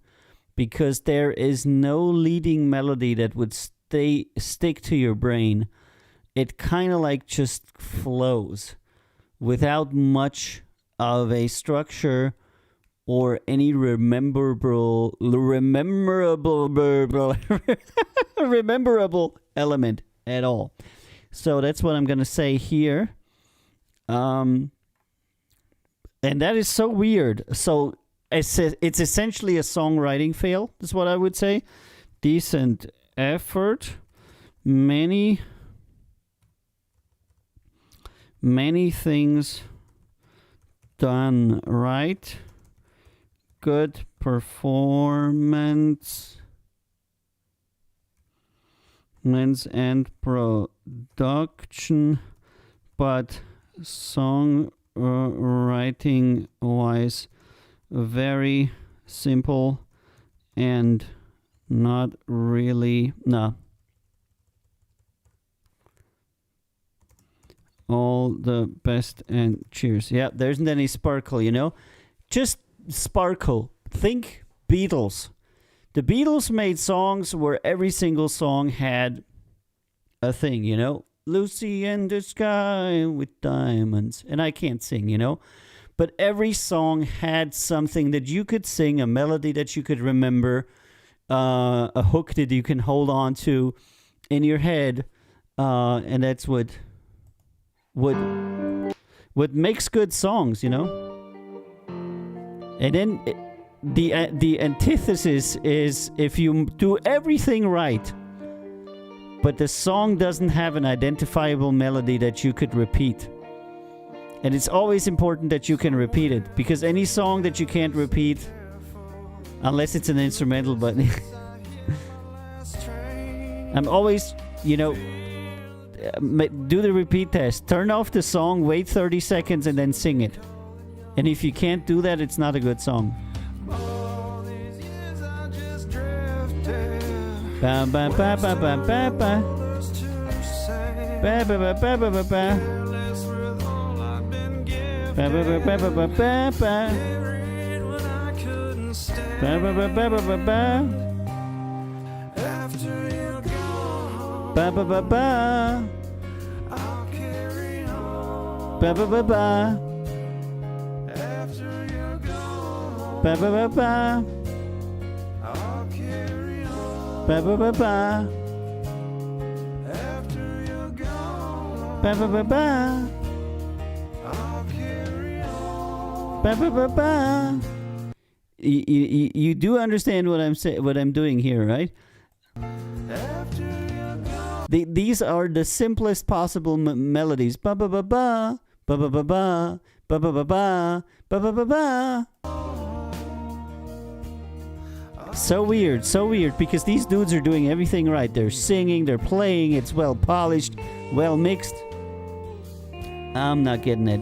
because there is no leading melody that would stick to your brain. It kind of like just flows without much of a structure or any rememberable element at all. So that's what I'm gonna say here. And that is so weird. So it's essentially a songwriting fail, is what I would say. Decent effort. Many things done right. Good performance and production, but songwriting wise very simple and not really all the best and cheers. Yeah, there isn't any sparkle, you know, just sparkle. Think Beatles. The Beatles made songs where every single song had a thing, you know. Lucy in the sky with diamonds. And I can't sing, you know. But every song had something that you could sing, a melody that you could remember, a hook that you can hold on to in your head. And that's what makes good songs, you know. And then the antithesis is if you do everything right, but the song doesn't have an identifiable melody that you could repeat. And it's always important that you can repeat it, because any song that you can't repeat, unless it's an instrumental, but I'm always, you know, do the repeat test. Turn off the song, wait 30 seconds, and then sing it. And if you can't do that, it's not a good song. Ba ba ba ba ba ba ba. Ba ba ba ba ba ba ba. Ba ba ba ba ba ba ba ba. Ba ba ba ba ba ba ba. Ba ba ba ba. Ba ba ba ba. Ba ba ba ba. Ba ba ba ba. Ba ba ba ba. Ba ba ba ba. You do understand what I'm doing here, right? These are the simplest possible melodies. Ba ba ba ba. Ba ba ba ba. Ba ba ba ba. Ba ba ba ba. So weird, because these dudes are doing everything right. They're singing, they're playing, it's well polished, well mixed. I'm not getting it.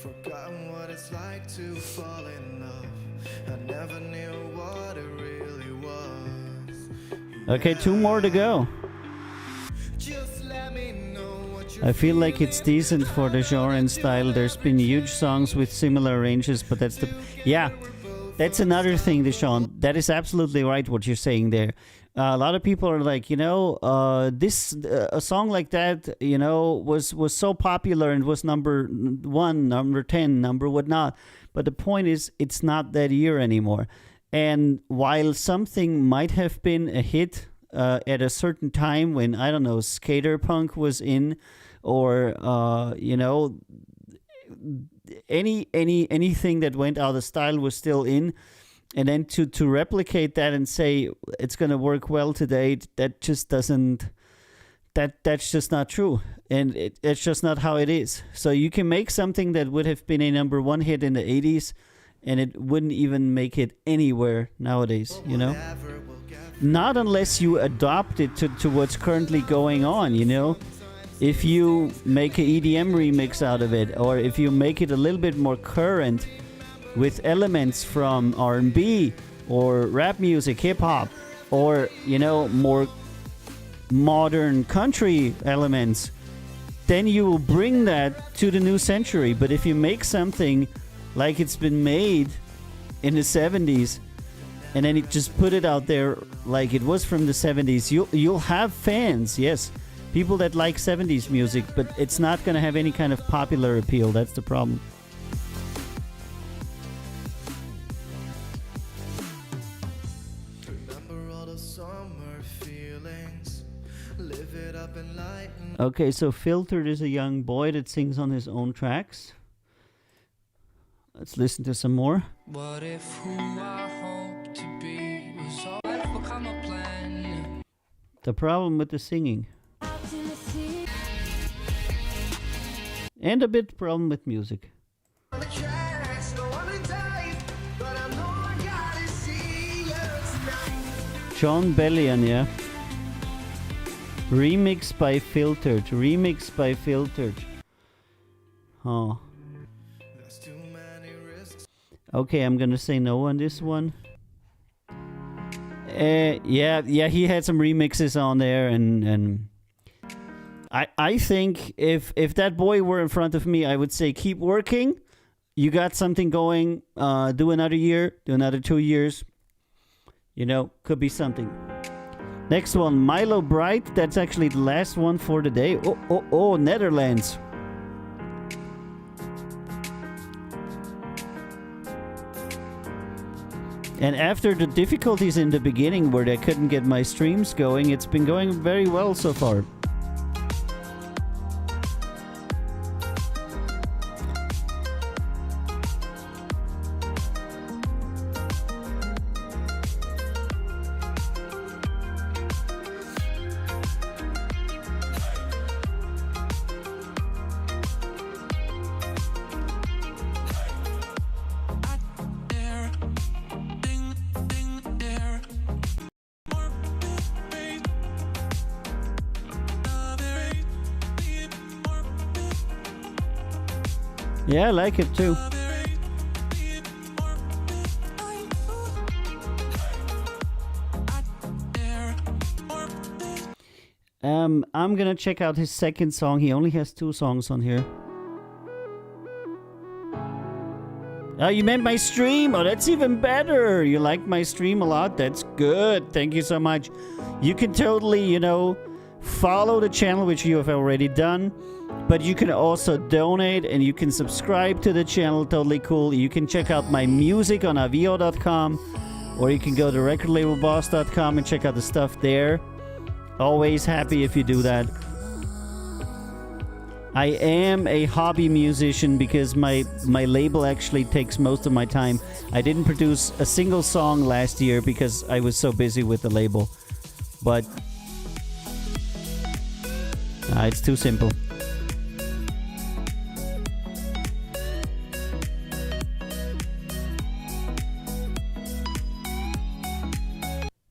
Forgotten what it's like to fall in love. I never knew what it really was. Okay, 2 more to go. Just let me know what you I feel like it's decent for the genre and style. There's been huge songs with similar ranges, but that's the... Yeah, that's another thing, Deshaun. That is absolutely right what you're saying there. A lot of people are like, a song like that, was so popular and was number 1, number 10, number whatnot. But the point is, it's not that year anymore. And while something might have been a hit at a certain time when, I don't know, skater punk was in, or anything that went out of style was still in. And then to replicate that and say it's going to work well today, that just doesn't, that's just not true. And it's just not how it is. So you can make something that would have been a number 1 hit in the 80s, and it wouldn't even make it anywhere nowadays, Not unless you adopt it to what's currently going on, If you make an EDM remix out of it, or if you make it a little bit more current, with elements from R&B or rap music, hip-hop, or, more modern country elements, then you will bring that to the new century. But if you make something like it's been made in the 70s, and then you just put it out there like it was from the 70s, you'll have fans, yes, people that like 70s music, but it's not going to have any kind of popular appeal. That's the problem. Okay, so Filtered is a young boy that sings on his own tracks. Let's listen to some more. What if who I hope to be was all become a plan? The problem with the singing. And a bit problem with music. John Bellion, yeah. Remix by Filtered. Remix by Filtered. Oh. Okay, I'm gonna say no on this one. Yeah, he had some remixes on there, and I think if that boy were in front of me, I would say keep working. You got something going. Do another year. Do another 2 years. Could be something. Next one, Milo Bright. That's actually the last one for the day. Oh, Netherlands. And after the difficulties in the beginning where I couldn't get my streams going, it's been going very well so far. Yeah, I like it too. I'm gonna check out his second song. He only has 2 songs on here. Oh, you meant my stream? Oh, that's even better. You like my stream a lot? That's good. Thank you so much. You can totally, follow the channel, which you have already done. But you can also donate, and you can subscribe to the channel. Totally cool. You can check out my music on avio.com, or you can go to recordlabelboss.com and check out the stuff there. Always happy if you do that. I am a hobby musician because my label actually takes most of my time. I didn't produce a single song last year because I was so busy with the label. But it's too simple.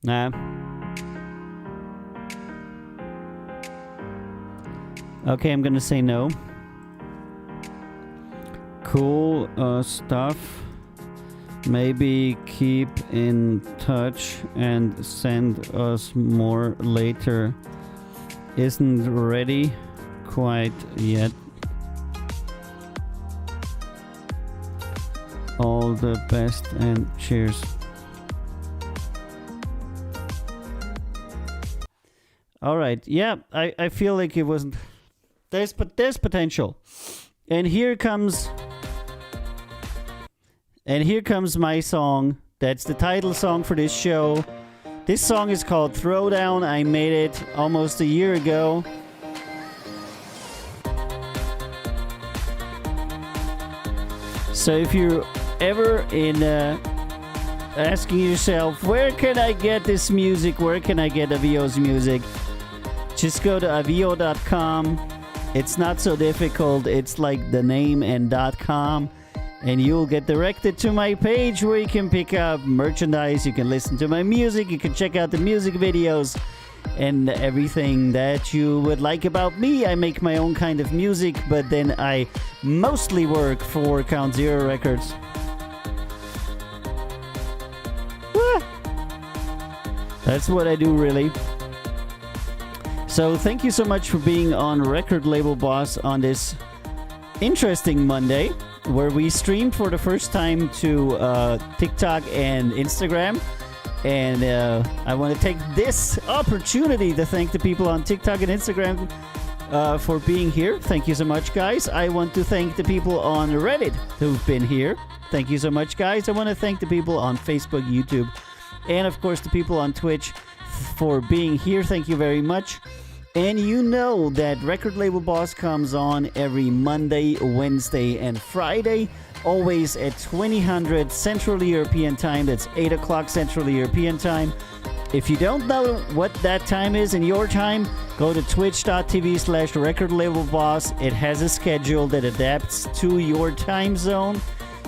Nah. Okay, I'm gonna say no. cool stuff. Maybe keep in touch and send us more later. Isn't ready quite yet. All the best and cheers. All right. Yeah, I feel like it wasn't. There's potential. And here comes my song. That's the title song for this show. This song is called Throwdown. I made it almost a year ago. So if you're ever in asking yourself, where can I get this music? Where can I get Avio's music? Just go to avio.com. It's not so difficult. It's like the name and .com. And you'll get directed to my page where you can pick up merchandise. You can listen to my music. You can check out the music videos and everything that you would like about me. I make my own kind of music, but then I mostly work for Count Zero Records. That's what I do, really. So thank you so much for being on Record Label Boss on this interesting Monday, where we streamed for the first time to TikTok and Instagram. And I want to take this opportunity to thank the people on TikTok and Instagram for being here. Thank you so much, guys. I want to thank the people on Reddit who've been here. Thank you so much, guys. I want to thank the people on Facebook, YouTube, and of course the people on Twitch for being here. Thank you very much. And you know that Record Label Boss comes on every Monday, Wednesday, and Friday, always at 2000 Central European Time. That's 8 o'clock Central European Time. If you don't know what that time is in your time, go to twitch.tv/Record Label Boss. It has a schedule that adapts to your time zone.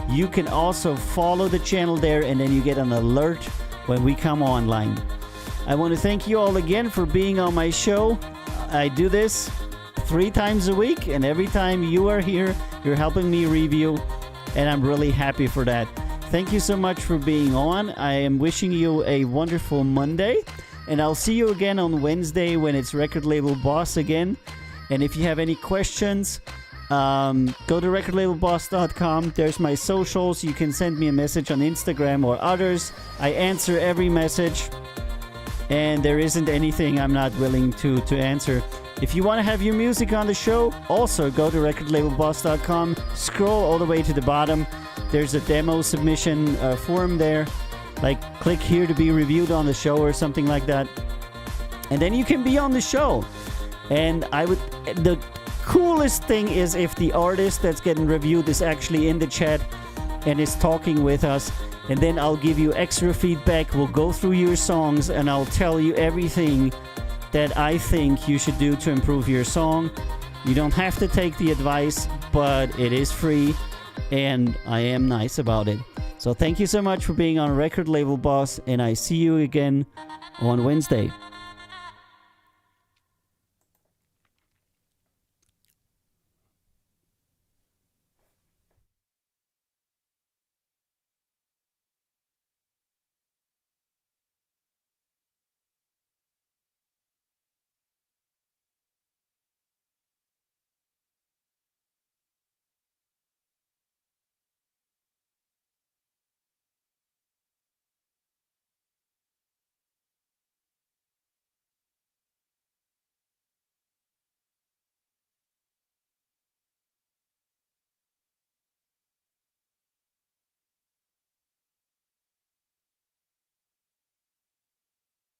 You can also follow the channel there, and then you get an alert when we come online. I want to thank you all again for being on my show. I do this 3 times a week, and every time you are here, you're helping me review, and I'm really happy for that. Thank you so much for being on. I am wishing you a wonderful Monday, and I'll see you again on Wednesday when it's Record Label Boss again. And if you have any questions, go to recordlabelboss.com. There's my socials. You can send me a message on Instagram or others. I answer every message. And there isn't anything I'm not willing to answer. If you want to have your music on the show, also go to recordlabelboss.com. Scroll all the way to the bottom. There's a demo submission form there. Like, click here to be reviewed on the show or something like that. And then you can be on the show. And the coolest thing is if the artist that's getting reviewed is actually in the chat and is talking with us. And then I'll give you extra feedback. We'll go through your songs and I'll tell you everything that I think you should do to improve your song. You don't have to take the advice, but it is free and I am nice about it. So thank you so much for being on Record Label Boss, and I see you again on Wednesday.